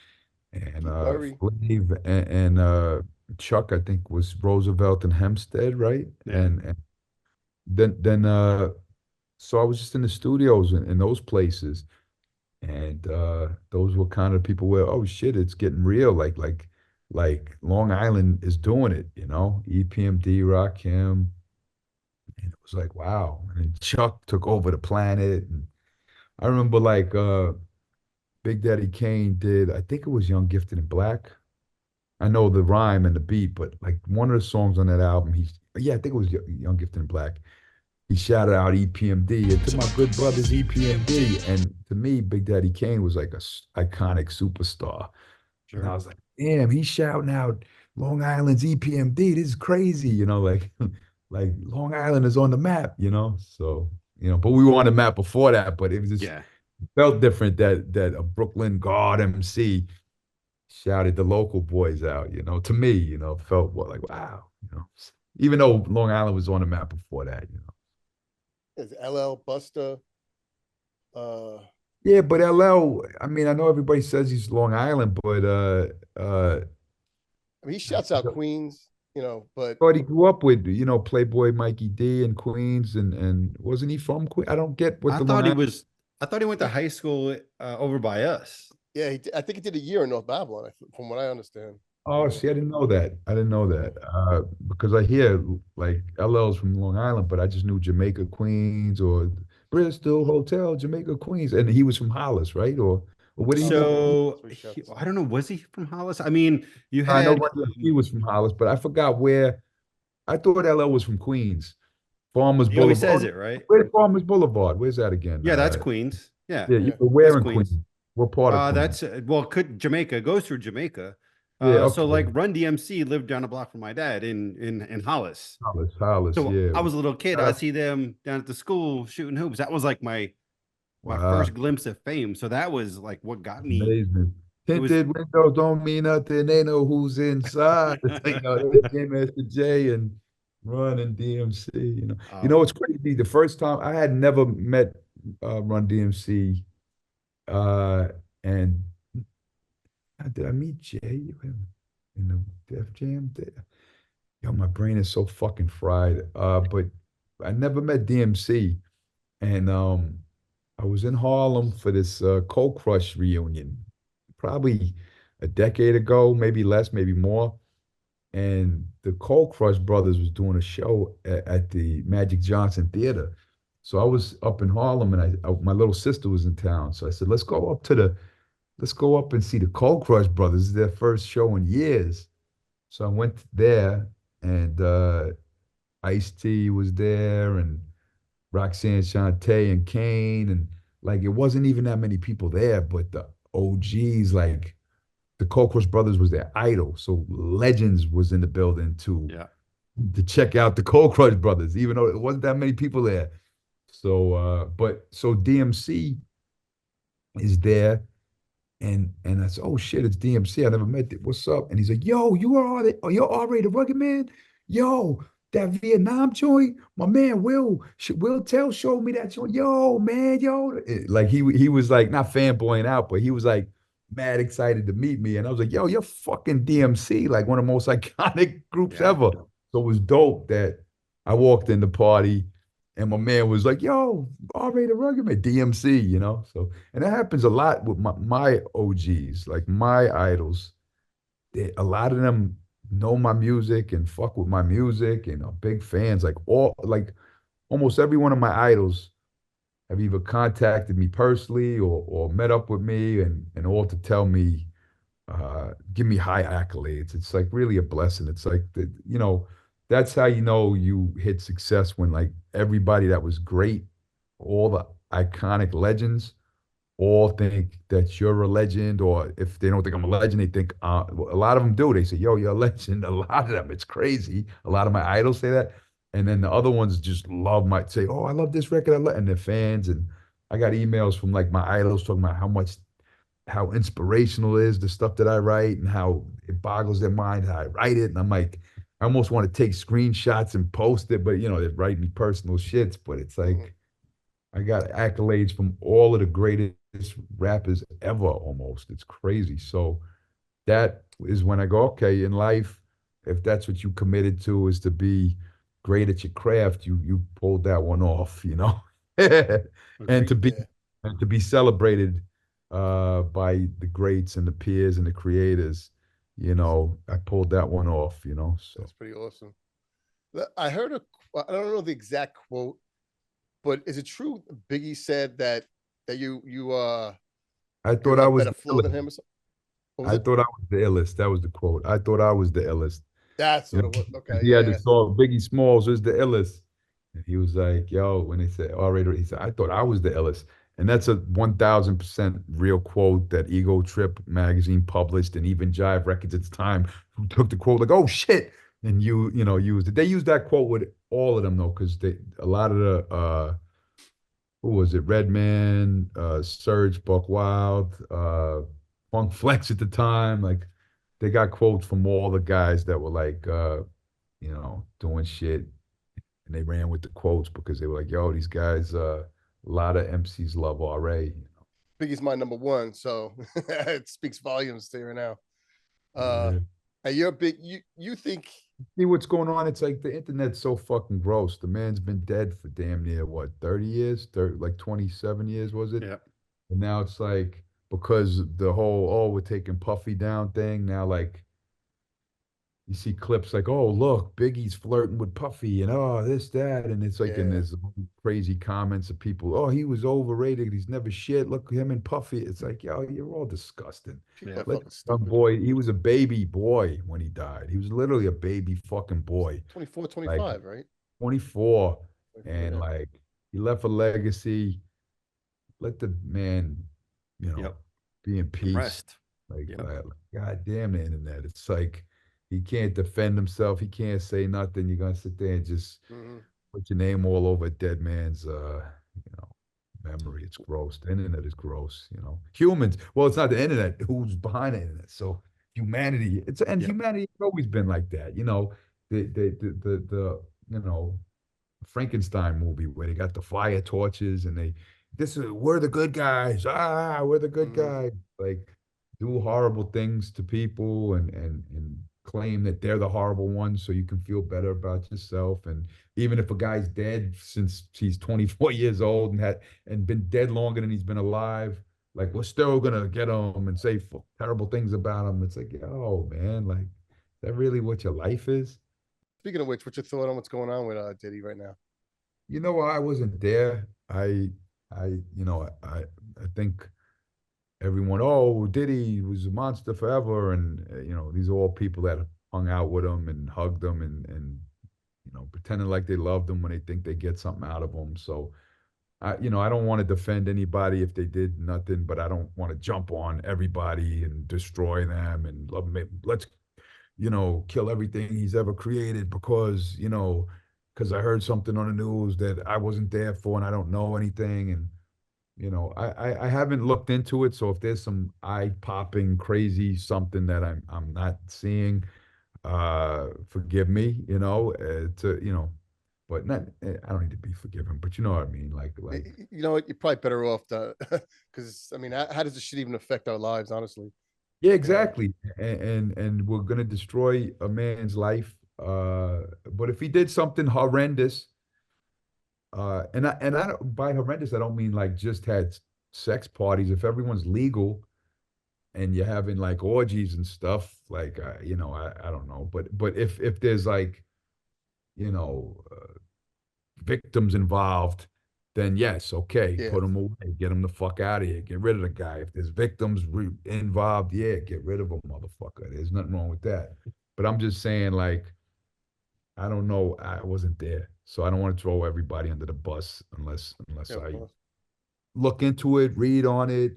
S2: Flav, and Chuck, I think, was Roosevelt and Hempstead, right? Yeah. And then so I was just in the studios in those places, and those were kind of people where, oh shit, it's getting real, like Long Island is doing it, you know, EPMD, Rakim, and it was like, wow. And Chuck took over the planet, and I remember Big Daddy Kane did, I think it was Young, Gifted, and Black. I know the rhyme and the beat, but like one of the songs on that album, I think it was Young, Gifted, and Black. He shouted out EPMD, and to my good brothers EPMD, and to me, Big Daddy Kane was like a iconic superstar. Sure. And I was like, damn, he's shouting out Long Island's EPMD. This is crazy, you know, like Long Island is on the map, you know. So, you know, but we were on the map before that, but it was just felt different that a Brooklyn God MC shouted the local boys out, you know. To me, you know, felt like, wow, you know, even though Long Island was on the map before that, you know.
S1: Is LL Buster?
S2: Yeah, but LL, I mean, I know everybody says he's Long Island, but
S1: I mean, he shouts out Queens, you know, but
S2: he grew up with, you know, Playboy Mikey D in Queens, and wasn't he from Queens? I don't get what
S3: I thought he went to high school over by us.
S1: Yeah, I think he did a year in North Babylon, from what I understand.
S2: Oh, see, I didn't know that. Because I hear like LL's from Long Island, but I just knew Jamaica, Queens, or Bristol Hotel, Jamaica, Queens, and he was from Hollis, right? Or what did
S3: I don't know. Was he from Hollis? I mean,
S2: I know he was from Hollis, but I forgot where. I thought LL was from Queens. Farmers Boulevard.
S3: He says it, right?
S2: Where's Farmers Boulevard? Where's that again?
S3: Yeah, that's Queens. Yeah.
S2: Yeah, where in Queens? What part of Queens?
S3: Jamaica goes through Jamaica. So like Run DMC lived down the block from my dad in Hollis.
S2: Hollis,
S3: so
S2: yeah.
S3: I was a little kid. I see them down at the school shooting hoops. That was like my first glimpse of fame. So that was like what got me.
S2: Amazing. Tinted windows don't mean nothing. They know who's inside. Jam Master J and Run and DMC. You know what's crazy? The first time I had never met Run DMC, and did I meet Jay in the Def Jam? Yo, my brain is so fucking fried. But I never met DMC, and I was in Harlem for this Cold Crush reunion, probably a decade ago, maybe less, maybe more. And the Cold Crush brothers was doing a show at the Magic Johnson Theater. So I was up in Harlem, and my little sister was in town. So I said, let's go up and see the Cold Crush brothers. It's their first show in years. So I went there, and Ice-T was there, and Roxanne Shante and Kane, and like it wasn't even that many people there, but the OGs, like the Cold Crush brothers was their idol. So Legends was in the building to check out the Cold Crush brothers, even though it wasn't that many people there. So so DMC is there, and I said, oh shit, it's DMC. I never met it. What's up? And he's like, yo, you're R.A. the Rugged Man? Yo, that Vietnam joint, my man Will Tell showed me that joint. Yo, man, yo. Like he was like not fanboying out, but he was like mad excited to meet me. And I was like, yo, you're fucking DMC, like one of the most iconic groups ever. So it was dope that I walked in the party and my man was like, yo, R.A. the Rugged Man, DMC, So, and that happens a lot with my OGs, like my idols. A lot of them know my music and fuck with my music and are big fans. Like almost every one of my idols have either contacted me personally or met up with me and all to tell me, give me high accolades. It's like really a blessing. It's like, that's how you hit success, when like everybody that was great, all the iconic legends, all think that you're a legend, or if they don't think I'm a legend, they think, a lot of them do. They say, yo, you're a legend. A lot of them, it's crazy. A lot of my idols say that. And then the other ones just might say, oh, I love this record. And they're fans. And I got emails from like my idols talking about how inspirational it is, the stuff that I write, and how it boggles their mind how I write it. And I'm like, I almost want to take screenshots and post it, but they write me personal shits. But it's like, I got accolades from all of the greatest rappers ever, almost. It's crazy. So that is when I go, okay, in life, if that's what you committed to, is to be great at your craft, you pulled that one off, and to be celebrated by the greats and the peers and the creators, I pulled that one off, so
S1: that's pretty awesome. I heard I don't know the exact quote, but is it true Biggie said that you
S2: I thought I was
S1: better flow than him or something?
S2: I thought I was the illest. That was the quote. I thought I was the illest.
S1: That's what it was. Okay.
S2: He had the song Biggie Smalls is the illest. And he was like, yo, when they said R.A., he said, I thought I was the illest. And that's a 1000% real quote that Ego Trip magazine published, and even Jive Records at the time who took the quote like, oh shit. And used it. They used that quote with all of them though, because a lot of the who was it? Redman, Surge, Buck Wild, Funk Flex at the time. Like they got quotes from all the guys that were like doing shit, and they ran with the quotes because they were like, yo, these guys, a lot of MCs love R.A.
S1: Biggie's my number one, so it speaks volumes to you now. And you're big. You think?
S2: See what's going on? It's like the internet's so fucking gross. The man's been dead for damn near what, 30 years? Like 27 years, was it?
S3: Yeah.
S2: And now it's like, because the whole we're taking Puffy down thing. Now like you see clips like, oh look, Biggie's flirting with Puffy, and this, that, and it's like, and there's crazy comments of people, oh, he was overrated, he's never shit, look at him and Puffy. It's like, yo, you're all disgusting.
S1: Yeah.
S2: Like some boy, he was a baby boy when he died. He was literally a baby fucking boy.
S1: 24, 25, like, right?
S2: 24. And like he left a legacy. Let the man, be in peace. God damn the internet. It's like he can't defend himself. He can't say nothing. You're gonna sit there and just put your name all over a dead man's memory. It's gross. The internet is gross, Humans, well, it's not the internet. Who's behind the internet? So humanity, humanity has always been like that. The Frankenstein movie where they got the fire torches and we're the good guys. We're the good guys. Like do horrible things to people and claim that they're the horrible ones so you can feel better about yourself. And even if a guy's dead since he's 24 years old and been dead longer than he's been alive, like we're still gonna get him and say terrible things about him. It's like, yo, man, like, is that really what your life is?
S1: Speaking of which, what's your thought on what's going on with Diddy right now?
S2: I wasn't there. I think everyone, Diddy was a monster forever, and these are all people that hung out with him and hugged him and pretending like they loved him when they think they get something out of him. So I don't want to defend anybody if they did nothing, but I don't want to jump on everybody and destroy them and let's kill everything he's ever created because I heard something on the news that I wasn't there for and I don't know anything. And I haven't looked into it, so if there's some eye-popping, crazy something that I'm not seeing, forgive me, but not. I don't need to be forgiven, but you know what I mean. Like
S1: you know what, you're probably better off because I mean, how does this shit even affect our lives, honestly?
S2: Yeah, exactly. And we're gonna destroy a man's life. But if he did something horrendous. And I don't, by horrendous, I don't mean like just had sex parties. If everyone's legal and you're having like orgies and stuff, like I don't know, but if there's like victims involved, then yes, okay, put them away, get them the fuck out of here, get rid of the guy. If there's victims involved, get rid of a motherfucker. There's nothing wrong with that. But I'm just saying, like, I don't know. I wasn't there, so I don't want to throw everybody under the bus unless I look into it, read on it,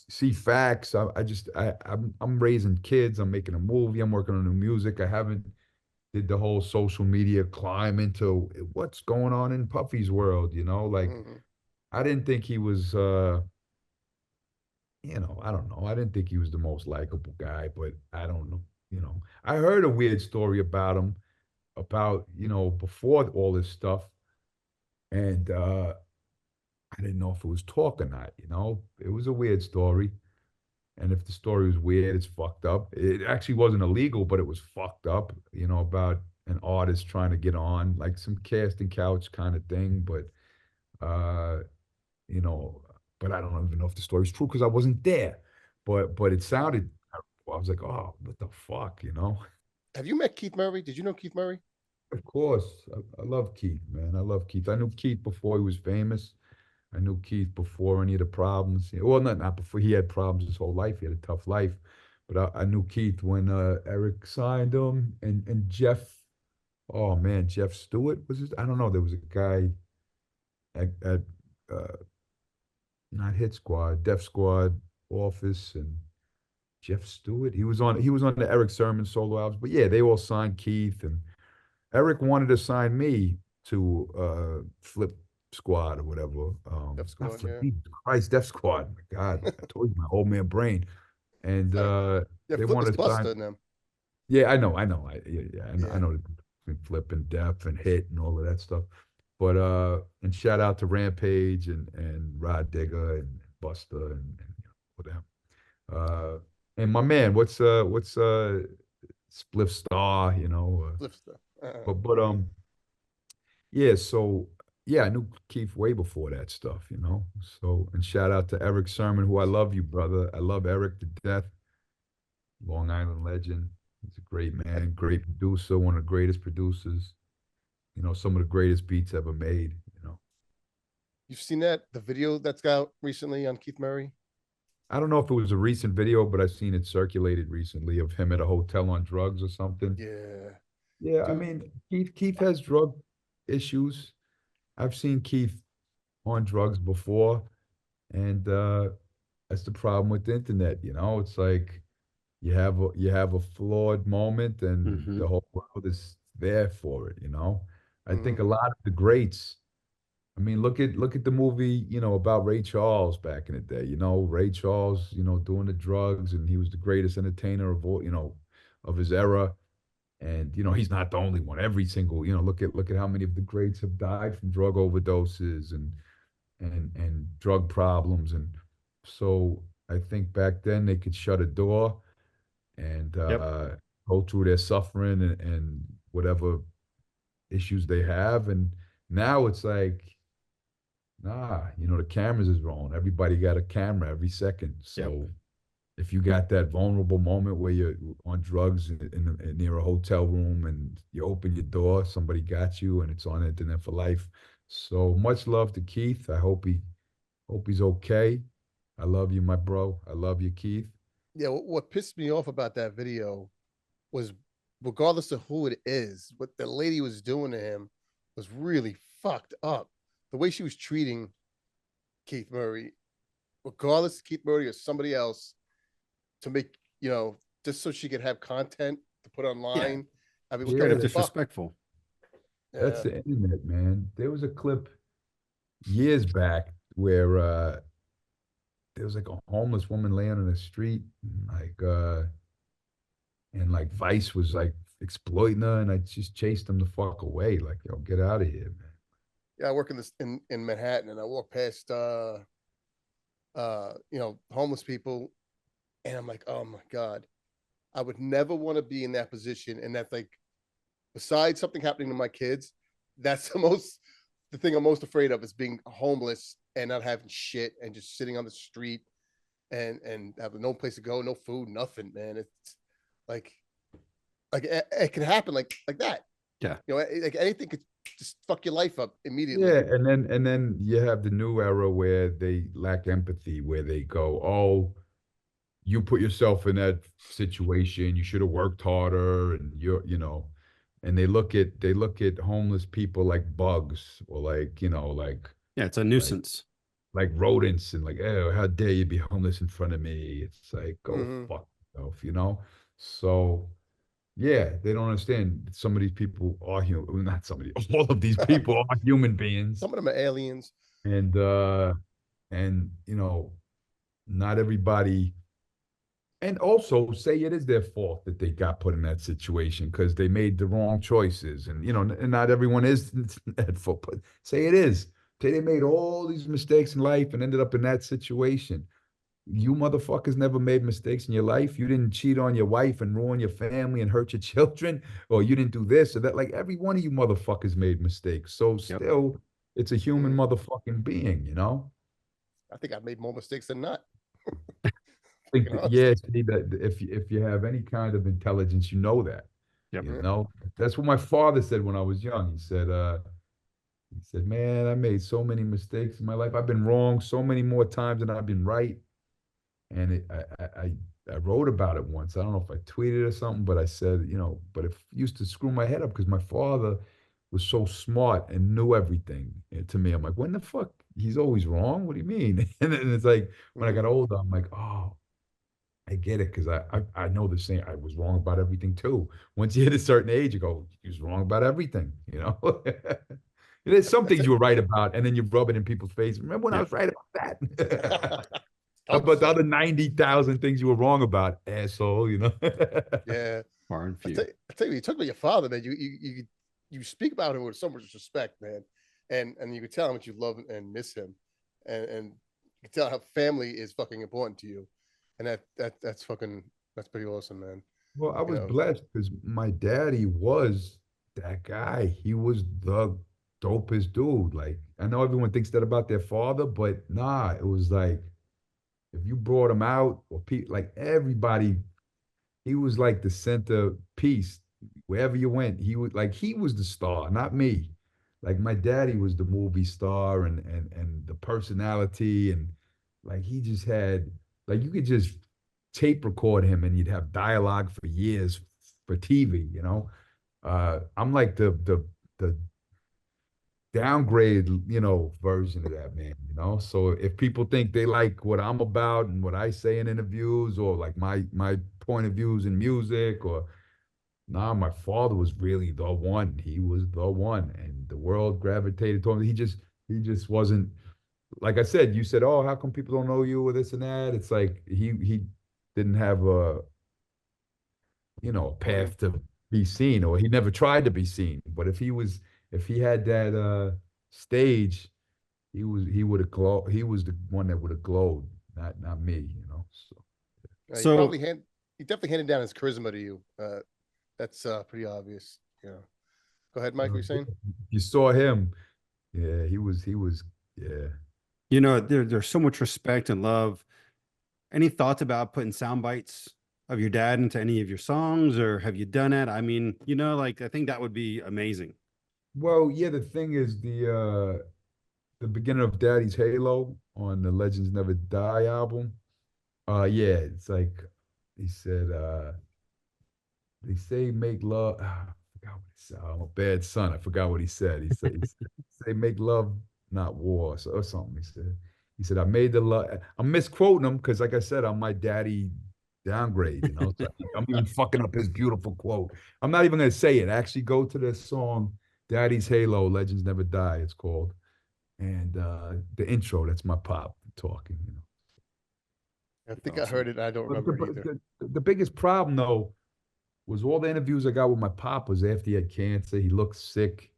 S2: see facts. I'm raising kids. I'm making a movie. I'm working on new music. I haven't did the whole social media climb into what's going on in Puffy's world. I didn't think he was. I don't know. I didn't think he was the most likable guy, but I don't know. I heard a weird story about him, before all this stuff. And I didn't know if it was talk or not, It was a weird story. And if the story was weird, it's fucked up. It actually wasn't illegal, but it was fucked up, about an artist trying to get on, like some casting couch kind of thing. But, but I don't even know if the story's true because I wasn't there. But it sounded, I was like, oh, what the fuck,
S1: Have you met Keith Murray? Did you know Keith Murray?
S2: Of course. I love Keith, man. I love Keith. I knew Keith before he was famous. I knew Keith before any of the problems. Well, not before. He had problems his whole life. He had a tough life. But I knew Keith when Eric signed him and Jeff. Oh, man, Jeff Stewart was his. I don't know. There was a guy at not Hit Squad, Def Squad office, and Jeff Stewart. He was on the Eric Sermon solo albums. But yeah, they all signed Keith, and Eric wanted to sign me to Flip Squad or whatever.
S1: Def Squad,
S2: Jesus Christ, Def Squad. My God, I told you, my old man brain. And they wanted to sign
S1: them.
S2: Yeah, I know. I know between Flip and Def and Hit and all of that stuff. But and shout out to Rampage and Rod Digger and Busta and whatever. And my man, what's Spliff Star,
S1: Spliff Star.
S2: But yeah, so yeah, I knew Keith way before that stuff, So, and shout out to Eric Sermon, who I love you, brother. I love Eric to death. Long Island legend. He's a great man, great producer, one of the greatest producers. Some of the greatest beats ever made,
S1: You've seen the video that's got recently on Keith Murray?
S2: I don't know if it was a recent video, but I've seen it circulated recently of him at a hotel on drugs or something.
S1: Yeah.
S2: Yeah, I mean, Keith has drug issues. I've seen Keith on drugs before, and That's the problem with the internet. You know, it's like you have a flawed moment, and the whole world is there for it. You know, I think a lot of the greats. I mean, look at the movie, about Ray Charles back in the day. Ray Charles, doing the drugs, and he was the greatest entertainer of all, of his era. And he's not the only one. Every single, look at how many of the greats have died from drug overdoses and drug problems. And so I think back then they could shut a door and go through their suffering and whatever issues they have. And now it's like, nah, the cameras is wrong. Everybody got a camera every second. So if you got that vulnerable moment where you're on drugs near a hotel room and you open your door, somebody got you, and it's on the internet for life. So much love to Keith. I hope he's okay. I love you, my bro. I love you, Keith.
S1: Yeah, what pissed me off about that video was, regardless of who it is, what the lady was doing to him was really fucked up. The way she was treating Keith Murray, regardless of Keith Murray or somebody else, to make, just so she could have content to put online. I mean,
S3: straight up disrespectful.
S2: That's the internet, man. There was a clip years back where there was like a homeless woman laying on the street, and like Vice was like exploiting her, and I just chased them the fuck away. Like, yo, get out of here, man.
S1: Yeah, I work in Manhattan, and I walk past homeless people, and I'm like, oh my God, I would never want to be in that position. And that's like, besides something happening to my kids, that's the thing I'm most afraid of, is being homeless and not having shit and just sitting on the street and having no place to go, no food, nothing, man. It's like it can happen like that.
S3: Yeah.
S1: Like anything could just fuck your life up immediately.
S2: Yeah, and then you have the new era where they lack empathy, where they go, oh, you put yourself in that situation, you should have worked harder, and and they look at homeless people like bugs, or like,
S3: it's a nuisance.
S2: Like rodents, and like, oh, how dare you be homeless in front of me? It's like, go fuck yourself, So yeah, they don't understand. Some of these people are human. Well, not somebody. All of these people are human beings.
S1: Some of them are aliens.
S2: And not everybody. And also say it is their fault that they got put in that situation because they made the wrong choices. And and not everyone is at fault. But say it is. Say they made all these mistakes in life and ended up in that situation. You motherfuckers never made mistakes in your life. You didn't cheat on your wife and ruin your family and hurt your children, or you didn't do this or that. Like, every one of you motherfuckers made mistakes. So still, it's a human motherfucking being,
S1: I think I've made more mistakes than not.
S2: See, that if you have any kind of intelligence, you know that.
S3: Yep.
S2: That's what my father said when I was young. He said, man, I made so many mistakes in my life. I've been wrong so many more times than I've been right. And I wrote about it once. I don't know if I tweeted or something, but I said, but it used to screw my head up because my father was so smart and knew everything to me. I'm like, when the fuck? He's always wrong? What do you mean? And then it's like, when I got older, I'm like, oh, I get it, because I know the same. I was wrong about everything too. Once you hit a certain age, you go, he was wrong about everything, There's some things you were right about, and then you rub it in people's face. Remember when I was right about that? How about the other 90,000 things you were wrong about, asshole?
S1: Yeah.
S3: Far and few.
S1: I tell you, you talk about your father, man. You speak about him with so much respect, man, and you can tell how much you love and miss him, and you can tell how family is fucking important to you, and that's pretty awesome, man.
S2: Well, I was blessed because my daddy was that guy. He was the dopest dude. Like, I know everyone thinks that about their father, but nah, it was like, if you brought him out, or like everybody, he was like the centerpiece. Wherever you went, he was the star, not me. Like, my daddy was the movie star and the personality, and like, he just had, like, you could just tape record him and you'd have dialogue for years for TV, I'm like the downgrade, version of that man, So if people think they like what I'm about and what I say in interviews, or like my point of views in music, or nah, my father was really the one. He was the one, and the world gravitated to him. He just wasn't, like I said. You said, "Oh, how come people don't know you or this and that?" It's like he didn't have a path to be seen, or he never tried to be seen. But if he had that stage, he would have glowed. He was the one that would have glowed, not me.
S3: So
S1: he definitely handed down his charisma to you. That's pretty obvious. Yeah. Go ahead, Mike. What you saying?
S2: You saw him. Yeah, he was. Yeah.
S3: There's so much respect and love. Any thoughts about putting sound bites of your dad into any of your songs, or have you done it? I mean, I think that would be amazing.
S2: Well, yeah, the thing is the beginning of Daddy's Halo on the Legends Never Die album. Yeah, it's like he said, they say make love. I forgot what he said. I'm a bad son. I forgot what he said. He said say make love, not war, or something. He said I made the love. I'm misquoting him because, like I said, I'm my daddy downgrade. So I'm even fucking up his beautiful quote. I'm not even gonna say it. Actually, go to the song Daddy's Halo, Legends Never Die. It's called, and the intro. That's my pop talking.
S1: I think I heard it. I don't remember either.
S2: The biggest problem though was all the interviews I got with my pop was after he had cancer. He looks sick.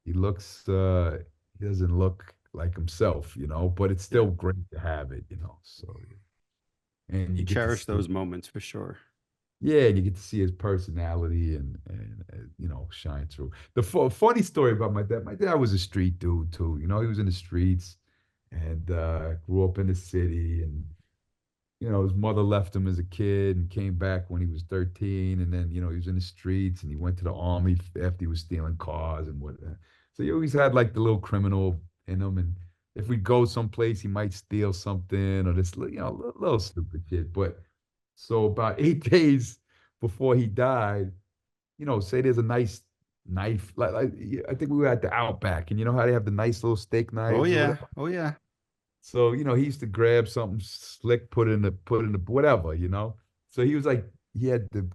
S2: He doesn't look like himself, but it's still great to have it, so. And
S3: you cherish those moments for sure.
S2: Yeah, and you get to see his personality and shine through. The funny story about my dad was a street dude too. He was in the streets and grew up in the city, and his mother left him as a kid and came back when he was 13. And then, he was in the streets and he went to the army after he was stealing cars and whatnot. So he always had like the little criminal in him. And if we go someplace, he might steal something or this, little stupid shit. But so about 8 days before he died, say there's a nice knife. Like I think we were at the Outback, and you know how they have the nice little steak knives?
S3: Oh, yeah. Oh, yeah.
S2: So, he used to grab something slick, put in the whatever, So he was like, he had the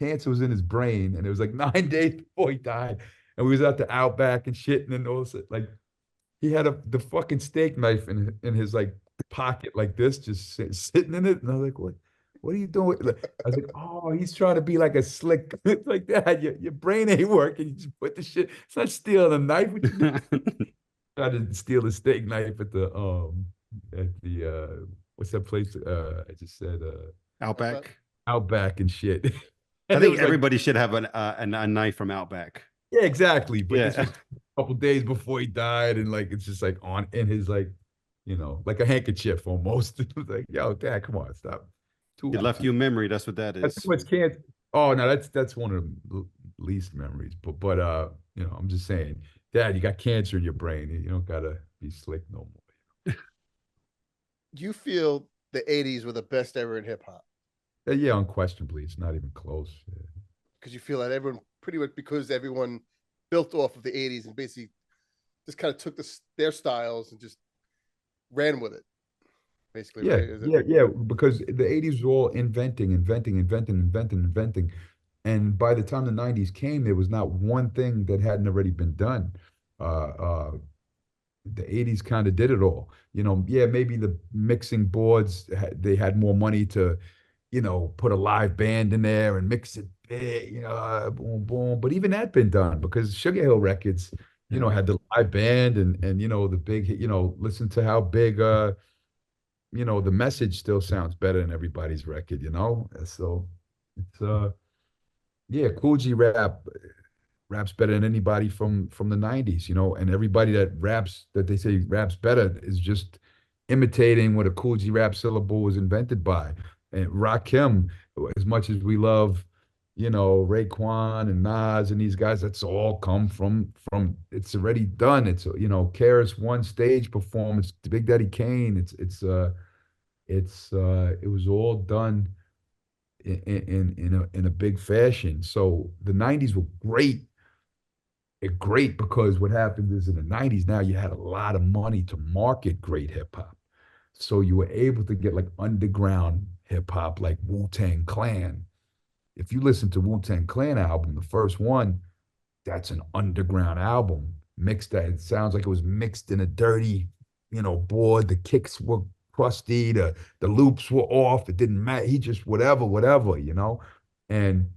S2: cancer was in his brain, and it was like 9 days before he died. And we was at the Outback and shit, and then all of a sudden, like, he had the fucking steak knife in his like pocket like this, just sitting in it. And I was like, what are you doing? I was like, oh, he's trying to be like a slick, like that. Your brain ain't working. You just put the shit. It's not stealing a knife. Tried to steal a steak knife at the what's that place? I just said
S3: Outback.
S2: Outback and shit.
S3: I think everybody should have a knife from Outback.
S2: Yeah, exactly. But this was a couple days before he died, and like it's just like on in his like like a handkerchief almost. It was like, yo, Dad, come on, stop.
S3: It left you a memory. That's what that is.
S2: That's what's can't. Oh no, that's one of the least memories. But I'm just saying. Dad, you got cancer in your brain. You don't gotta be slick no more.
S1: Do you feel the 80s were the best ever in hip hop?
S2: Yeah, unquestionably. It's not even close.
S1: Because you feel that everyone pretty much because everyone built off of the 80s and basically just kind of took their styles and just ran with it. Basically,
S2: yeah,
S1: right?
S2: Yeah, because the 80s were all inventing. And by the time the 90s came, there was not one thing that hadn't already been done. The 80s kind of did it all. Maybe the mixing boards, they had more money to, put a live band in there and mix it big, boom, boom. But even that been done because Sugar Hill Records, had the live band and the big, listen to how big, the message still sounds better than everybody's record, So it's, yeah, Cool G raps better than anybody from the 90s, and everybody that they say raps better is just imitating what a Cool G rap syllable was invented by. And Rakim, as much as we love, Raekwon and Nas and these guys, that's all come from it's already done. It's KRS One stage performance, Big Daddy Kane. It was all done in a big fashion. So the 90s were great great because what happened is in the 90s, now you had a lot of money to market great hip hop. So you were able to get like underground hip hop like Wu-Tang Clan. If you listen to Wu-Tang Clan album, the first one, that's an underground album. Mixed that, it sounds like it was mixed in a dirty, board. The kicks were crusty, the loops were off. It didn't matter. He just whatever. And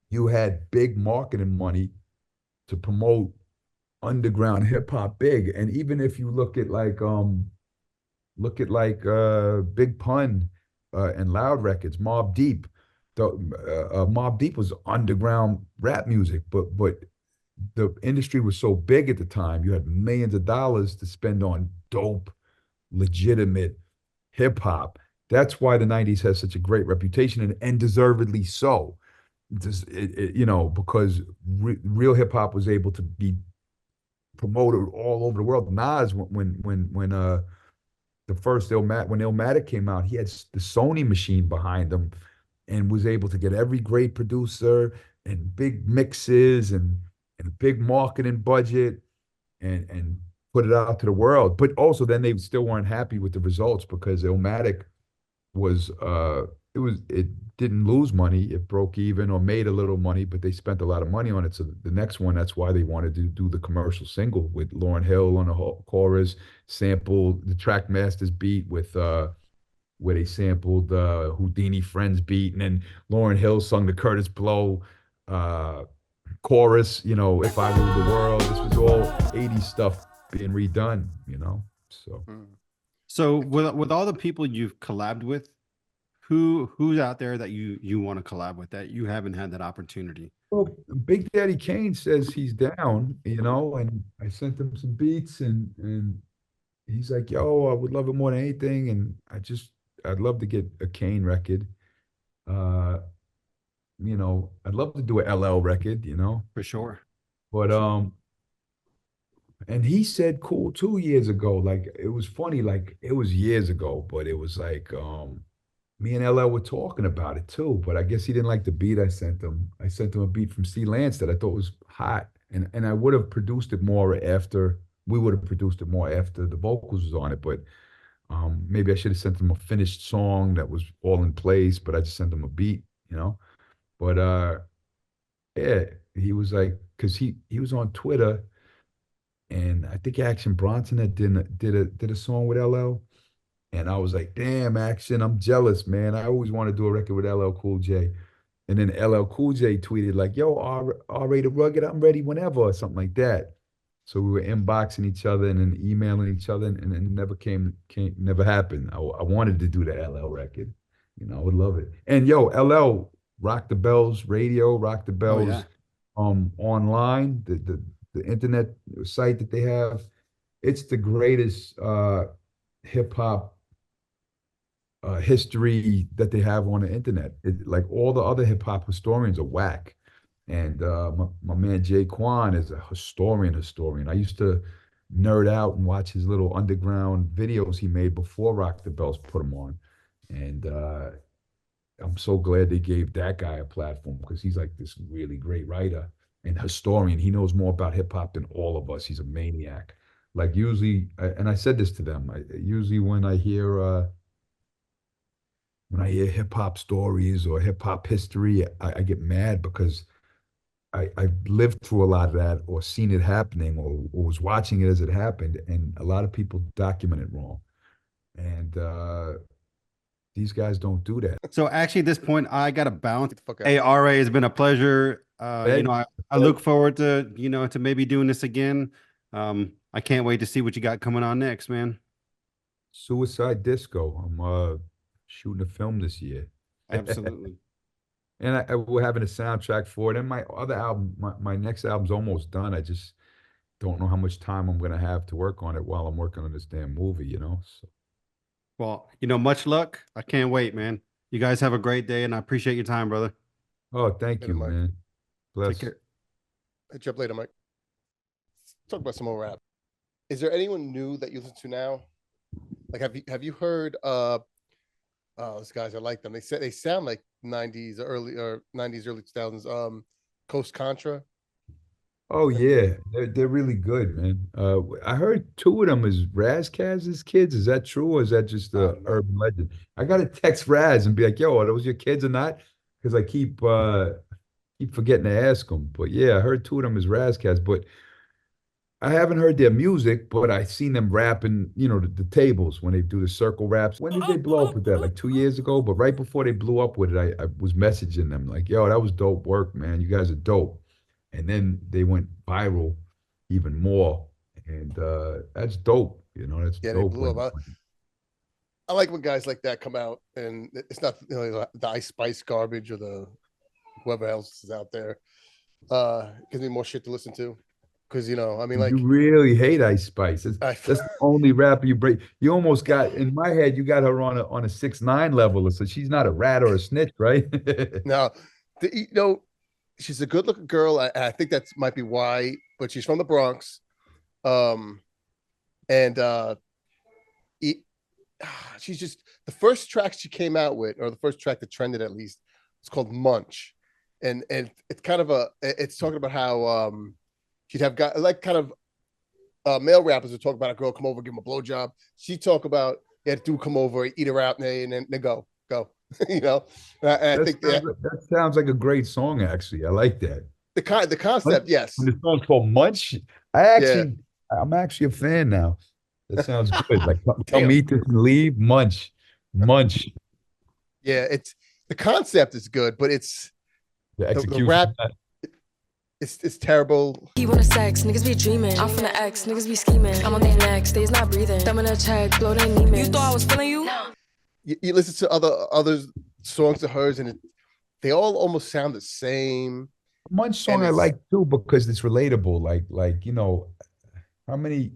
S2: you had big marketing money to promote underground hip hop big. And even if you look at Big Pun and Loud Records, Mobb Deep. Mobb Deep was underground rap music, but the industry was so big at the time, you had millions of dollars to spend on dope, legitimate hip hop. That's why the 90s has such a great reputation, and deservedly so. Because real hip hop was able to be promoted all over the world. Nas, when Illmatic came out, he had the Sony machine behind him and was able to get every great producer and big mixes and a big marketing budget and put it out to the world. But also then they still weren't happy with the results because Illmatic it didn't lose money. It broke even or made a little money, but they spent a lot of money on it. So the next one, that's why they wanted to do the commercial single with Lauryn Hill on the chorus, sampled the Trackmasters beat with where they sampled the Houdini Friends beat, and then Lauryn Hill sung the Curtis Blow chorus, If I Ruled the World. This was all 80s stuff being redone,
S3: So with all the people you've collabed with, who's out there that you want to collab with that you haven't had that opportunity?
S2: Well, Big Daddy Kane says he's down, and I sent him some beats and he's like, yo, I would love it more than anything. And I'd love to get a Kane record. I'd love to do an LL record,
S3: For sure.
S2: But and he said cool 2 years ago. Like it was funny, like it was years ago, but it was like me and LL were talking about it too. But I guess he didn't like the beat I sent him. I sent him a beat from C. Lance that I thought was hot. And I would have produced it more after the vocals was on it, but maybe I should have sent him a finished song that was all in place, but I just sent him a beat, But yeah, he was like, because he was on Twitter, and I think Action Bronson had did a song with LL, and I was like, damn, Action, I'm jealous, man. I always want to do a record with LL Cool J. And then LL Cool J tweeted like, yo, R-Rated Rugged, I'm ready whenever, or something like that. So we were inboxing each other and then emailing each other, and it never never happened. I wanted to do the LL record. I would love it. And yo, LL, Rock the Bells Radio, Rock the Bells online, the internet site that they have. It's the greatest hip hop history that they have on the internet. Like all the other hip hop historians are whack. And my man Jay Quan is a historian. I used to nerd out and watch his little underground videos he made before Rock the Bells put them on. And I'm so glad they gave that guy a platform because he's like this really great writer and historian. He knows more about hip hop than all of us. He's a maniac. Like usually, and I said this to them, usually when I hear hip hop stories or hip hop history, I get mad because I've lived through a lot of that or seen it happening or was watching it as it happened. And a lot of people document it wrong. And these guys don't do that.
S3: So actually at this point, I got to bounce. Hey, RA, it's been a pleasure. I look forward to, to maybe doing this again. I can't wait to see what you got coming on next, man.
S2: Suicide Disco. I'm shooting a film this year.
S3: Absolutely.
S2: And we're having a soundtrack for it. And my other album, my next album's almost done. I just don't know how much time I'm going to have to work on it while I'm working on this damn movie, So.
S3: Well, much luck. I can't wait, man. You guys have a great day, and I appreciate your time, brother.
S2: Oh, thank you, man. Bless.
S1: Take care. Hit you up later, Mike. Let's talk about some more rap. Is there anyone new that you listen to now? Like, have you heard those guys? I like them. They sound like 90s early 2000s. Coast Contra.
S2: Oh yeah, they're really good, man. I heard two of them is Razkaz's kids. Is that true, or is that just a urban legend? I gotta text Raz and be like, "Yo, are those your kids or not?" Because I keep forgetting to ask them. But yeah, I heard two of them is Razkaz, but I haven't heard their music. But I seen them rapping, the tables when they do the circle raps. When did they blow up with that? Like 2 years ago. But right before they blew up with it, I was messaging them like, "Yo, that was dope work, man. You guys are dope." And then they went viral even more, and that's dope. That's
S1: Yeah,
S2: dope.
S1: they blew up. I like when guys like that come out, and it's not the icespice garbage or the whoever else is out there. Gives me more shit to listen to, because I mean, like,
S2: you really hate Ice Spice. That's the only rapper you break. You almost got in my head. You got her on a 6ix9ine level, so she's not a rat or a snitch, right?
S1: No, she's a good looking girl. I think that might be why, but she's from the Bronx. And she's just the first track she came out with, or the first track that trended at least, it's called Munch. And it's kind of it's talking about how she'd have got like kind of male rappers would talk about a girl come over, give him a blowjob. She talk about that dude come over, eat her out, and then go. And I think
S2: that sounds like a great song. Actually, I like that.
S1: The concept, yes.
S2: When the song's called Munch, I'm actually a fan now. That sounds good. Like, come eat this and leave. Munch.
S1: Yeah, it's the concept is good, but it's
S2: the execution.
S1: The rap. It's terrible.
S9: He wanna sex, niggas be dreaming. I'm from the X, niggas be scheming. I'm on their necks, they's not breathing. Thumb in a check, blow their demons. You thought I was feeling you? No.
S1: You listen to other songs of hers, and they all almost sound the same.
S2: One song I like too because it's relatable. Like how many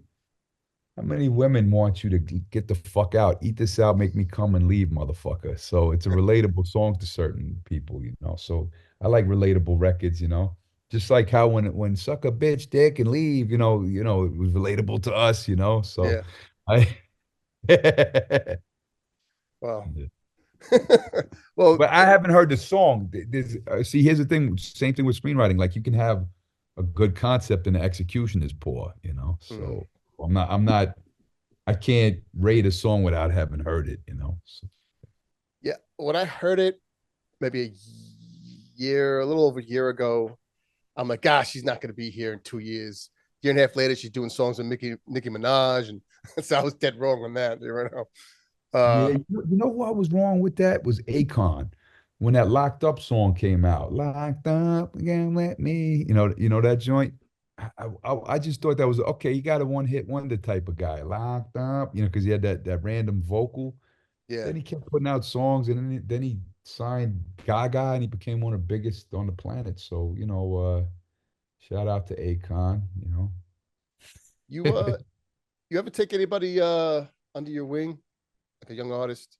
S2: women want you to get the fuck out, eat this out, make me come and leave, motherfucker. So it's a relatable song to certain people, So I like relatable records, Just like how when suck a bitch dick and leave, it was relatable to us, So
S1: yeah. Wow. Well,
S2: but I haven't heard the song. See, here's the thing. Same thing with screenwriting. Like you can have a good concept and the execution is poor. So I can't rate a song without having heard it. So.
S1: Yeah, when I heard it, maybe a little over a year ago, I'm like, gosh, she's not going to be here in 2 years. Year and a half later, she's doing songs with Nicki Minaj, and so I was dead wrong on that.
S2: You know who I was wrong with that was Akon. When that Locked Up song came out, Locked Up, again, let me, you know that joint. I just thought that was okay. You got a one-hit wonder type of guy, Locked Up, because he had that random vocal.
S1: Yeah.
S2: Then he kept putting out songs, and then he signed Gaga, and he became one of the biggest on the planet. So shout out to Akon.
S1: You ever take anybody under your wing? Like a young artist?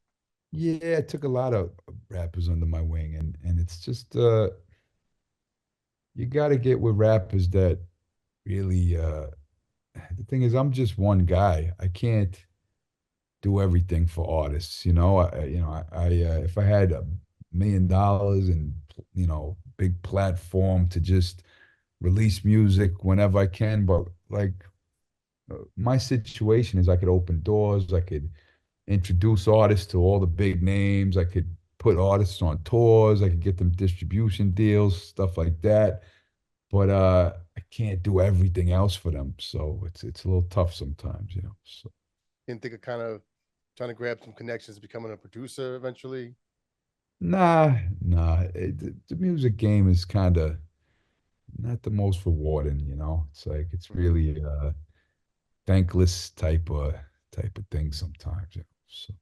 S2: Yeah, I took a lot of rappers under my wing, and it's just you got to get with rappers that really. The thing is, I'm just one guy. I can't do everything for artists. If I had $1 million and big platform to just release music whenever I can, but like my situation is, I could open doors. I could introduce artists to all the big names. I could put artists on tours. I could get them distribution deals, stuff like that. But I can't do everything else for them. So it's a little tough sometimes, So
S1: didn't think of kind of trying to grab some connections, becoming a producer eventually?
S2: Nah. The music game is kind of not the most rewarding, It's like it's really thankless type of thing sometimes, So,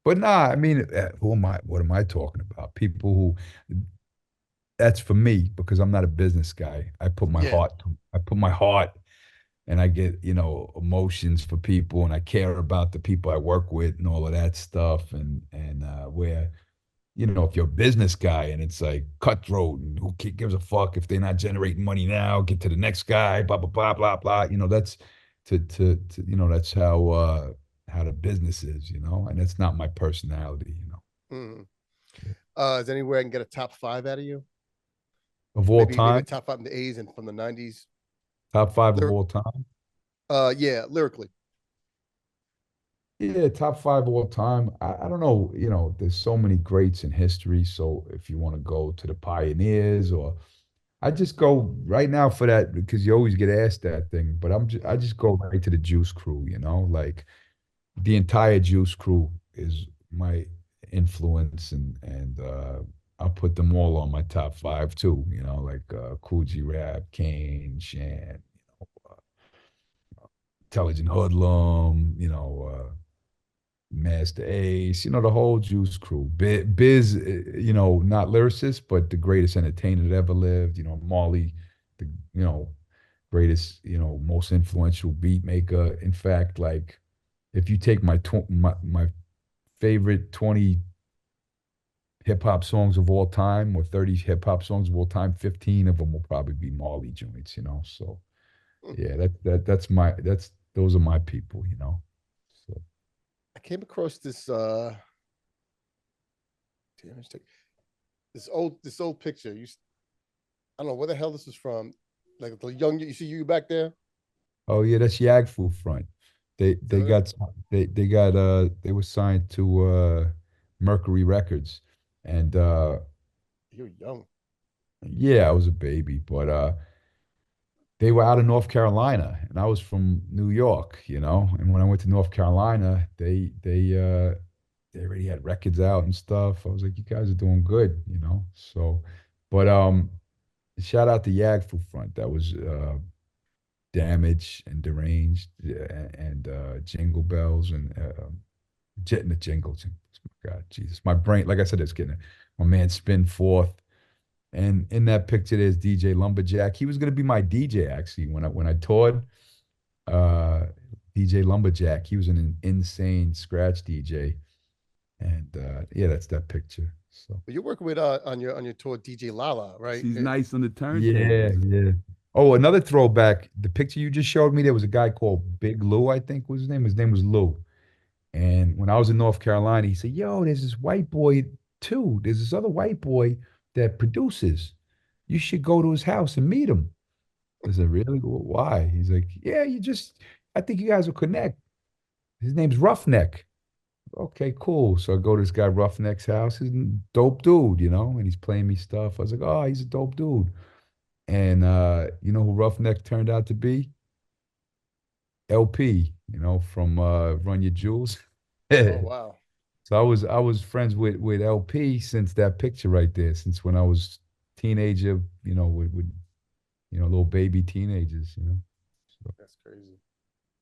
S2: but nah, I mean, who am I? What am I talking about? People who. That's for me because I'm not a business guy. I put my heart, and I get emotions for people, and I care about the people I work with and all of that stuff, and where. If you're a business guy and it's like cutthroat and who gives a fuck if they're not generating money now, get to the next guy, blah, blah, blah, blah, blah. That's that's how the business is, and that's not my personality,
S1: Is there anywhere I can get a top 5 out of you?
S2: Of all time?
S1: Maybe top 5 in the 80s and from the 90s.
S2: Top 5 of all time?
S1: Yeah, lyrically.
S2: Yeah, top 5 all time. I don't know, there's so many greats in history. So if you want to go to the pioneers, or I just go right now for that, because you always get asked that thing. But I just go right to the Juice Crew, like the entire Juice Crew is my influence, and I'll put them all on my top 5 too, like Kool G Rap, Kane, Shan, Intelligent Hoodlum, Master Ace, the whole Juice Crew. Biz, not lyricist, but the greatest entertainer that ever lived. Marley, the greatest, most influential beat maker. In fact, like if you take my favorite 20 hip hop songs of all time, or 30 hip hop songs of all time, 15 of them will probably be Marley joints. So yeah, those are my people. So.
S1: I came across this old picture. I don't know where the hell this is from. Like the young, you see you back there?
S2: Oh yeah, that's Yagfu front. They were signed to Mercury Records, and
S1: you're young.
S2: Yeah, I was a baby, but they were out of North Carolina, and I was from New York, And when I went to North Carolina, they already had records out and stuff. I was like, you guys are doing good, So, but shout out to Yagfu front. That was Damage and Deranged, and Jingle Bells, and Jet in the Jingle. God, Jesus, my brain, like I said, it's getting my man Spin Forth. And in that picture, there's DJ Lumberjack. He was going to be my DJ, actually, when I toured. DJ Lumberjack, he was an insane scratch DJ. And yeah, that's that picture. So
S1: you're working with on your tour DJ Lala, right?
S6: She's nice on the turntable.
S2: Yeah. Oh, another throwback. The picture you just showed me, there was a guy called Big Lou, I think was his name. His name was Lou. And when I was in North Carolina, he said, yo, there's this white boy too. There's this other white boy that produces. You should go to his house and meet him. I said, really? Why? He's like, yeah, I think you guys will connect. His name's Roughneck. Okay, cool. So I go to this guy Roughneck's house. He's a dope dude, and he's playing me stuff. I was like, oh, he's a dope dude. And you know who Roughneck turned out to be? LP, from Run Your Jewels.
S1: Oh, wow.
S2: So I was friends with LP since that picture right there, since when I was teenager, with little baby teenagers, So
S1: that's crazy.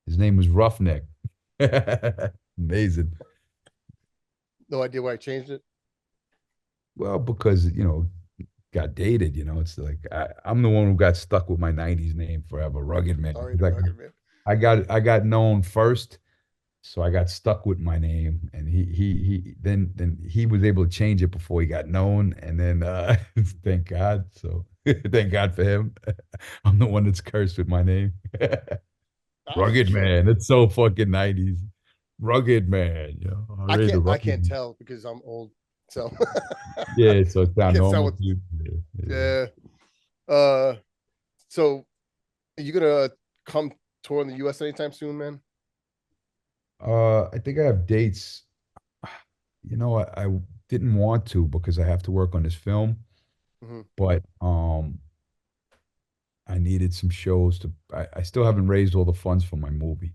S2: His name was Roughneck. Amazing.
S1: No idea why I changed it?
S2: Well, because, got dated, it's like I'm the one who got stuck with my 90s name forever, Rugged Man. Like,
S1: Rugged Man.
S2: I got known first. So I got stuck with my name, and then he was able to change it before he got known, and then thank God. So thank God for him. I'm the one that's cursed with my name. Rugged Man. It's so fucking 90s. Rugged Man.
S1: I can't tell because I'm old. So
S2: yeah, so it's not normal.
S1: Yeah. So are you gonna come tour in the US anytime soon, man?
S2: I think I have dates. I didn't want to because I have to work on this film, but I needed some shows I still haven't raised all the funds for my movie,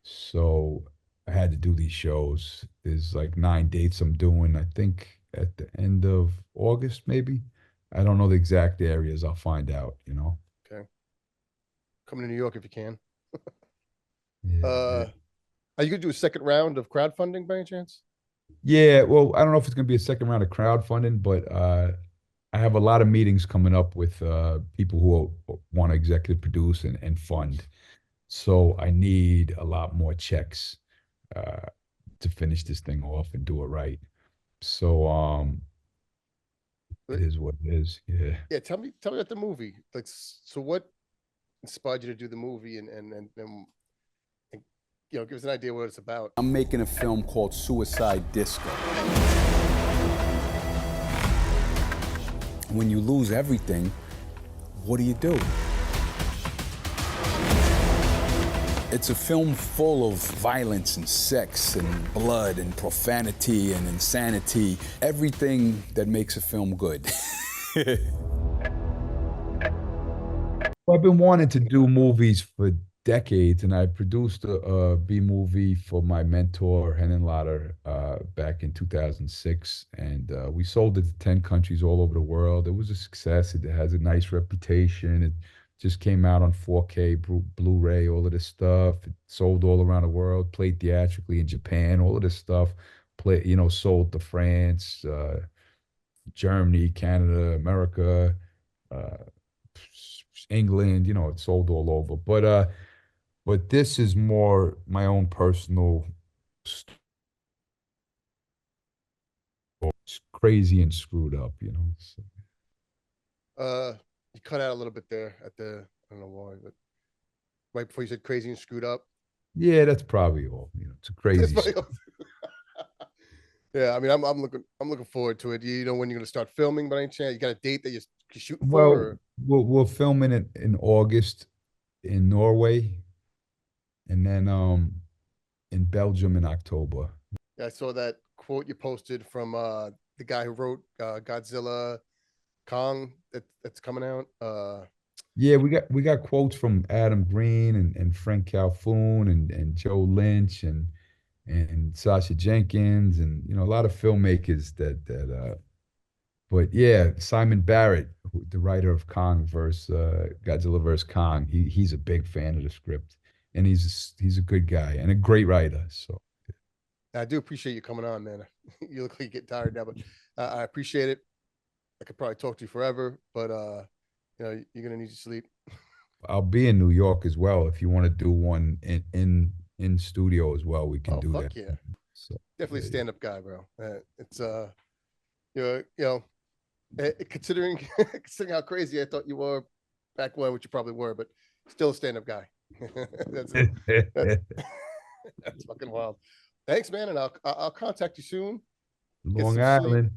S2: so I had to do these shows. There's like 9 dates I'm doing, I think at the end of August, maybe. I don't know the exact areas. I'll find out,
S1: Okay. Come to New York if you can.
S2: Yeah.
S1: Are you going to do a second round of crowdfunding by any chance?
S2: Yeah, well, I don't know if it's going to be a second round of crowdfunding, but I have a lot of meetings coming up with people who want to executive produce and fund. So I need a lot more checks to finish this thing off and do it right. So it is what it is. Yeah.
S1: Yeah, tell me about the movie. Like, so what inspired you to do the movie and give us an idea what it's about.
S10: I'm making a film called Suicide Disco. When you lose everything, what do you do? It's a film full of violence and sex and blood and profanity and insanity. Everything that makes a film good.
S2: I've been wanting to do movies for decades, and I produced a B-movie for my mentor, Henan Lauder, back in 2006. And we sold it to 10 countries all over the world. It was a success. It has a nice reputation. It just came out on 4K, Blu-ray, all of this stuff. It sold all around the world, played theatrically in Japan, all of this stuff. Sold to France, Germany, Canada, America, England, it sold all over. But this is more my own personal story. It's crazy and screwed up, So.
S1: You cut out a little bit there at I don't know why, but right before you said crazy and screwed up.
S2: Yeah, that's probably all. It's a crazy.
S1: Yeah, I mean, I'm looking forward to it. Do you know when you're gonna start filming by any chance? You got a date that you're shooting for?
S2: Well, we're filming it in August in Norway, and then in Belgium in October.
S1: Yeah, I saw that quote you posted from the guy who wrote Godzilla Kong that's coming out.
S2: Yeah, we got quotes from Adam Green and Frank Calhoun and Joe Lynch and Sasha Jenkins and a lot of filmmakers that but yeah, Simon Barrett, the writer of Kong Godzilla vs. Kong, he's a big fan of the script, and he's a good guy and a great writer. So
S1: I do appreciate you coming on, man. You look like you get tired now, but I appreciate it. I could probably talk to you forever, but you're gonna need to sleep.
S2: I'll be in New York as well. If you want to do one in studio as well, we can do that.
S1: Yeah,
S2: so,
S1: definitely a stand-up guy, bro. It's considering how crazy I thought you were back when, which you probably were, but still a stand-up guy. that's fucking wild. Thanks, man, and I'll contact you soon.
S2: Long Island.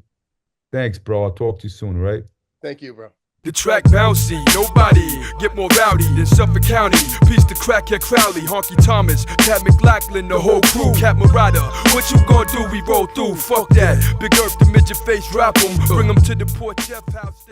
S2: Thanks, bro. I'll talk to you soon, right?
S1: Thank you, bro.
S5: The track bouncy, nobody get more rowdy than Suffolk County. Peace to Crackhead Crowley, Honky Thomas, Cat McLachlan, the whole crew, Cat Murata. What you gonna do? We roll through, fuck that. Big Earth, the midget face, rap 'em, bring 'em to the Port Jeff house.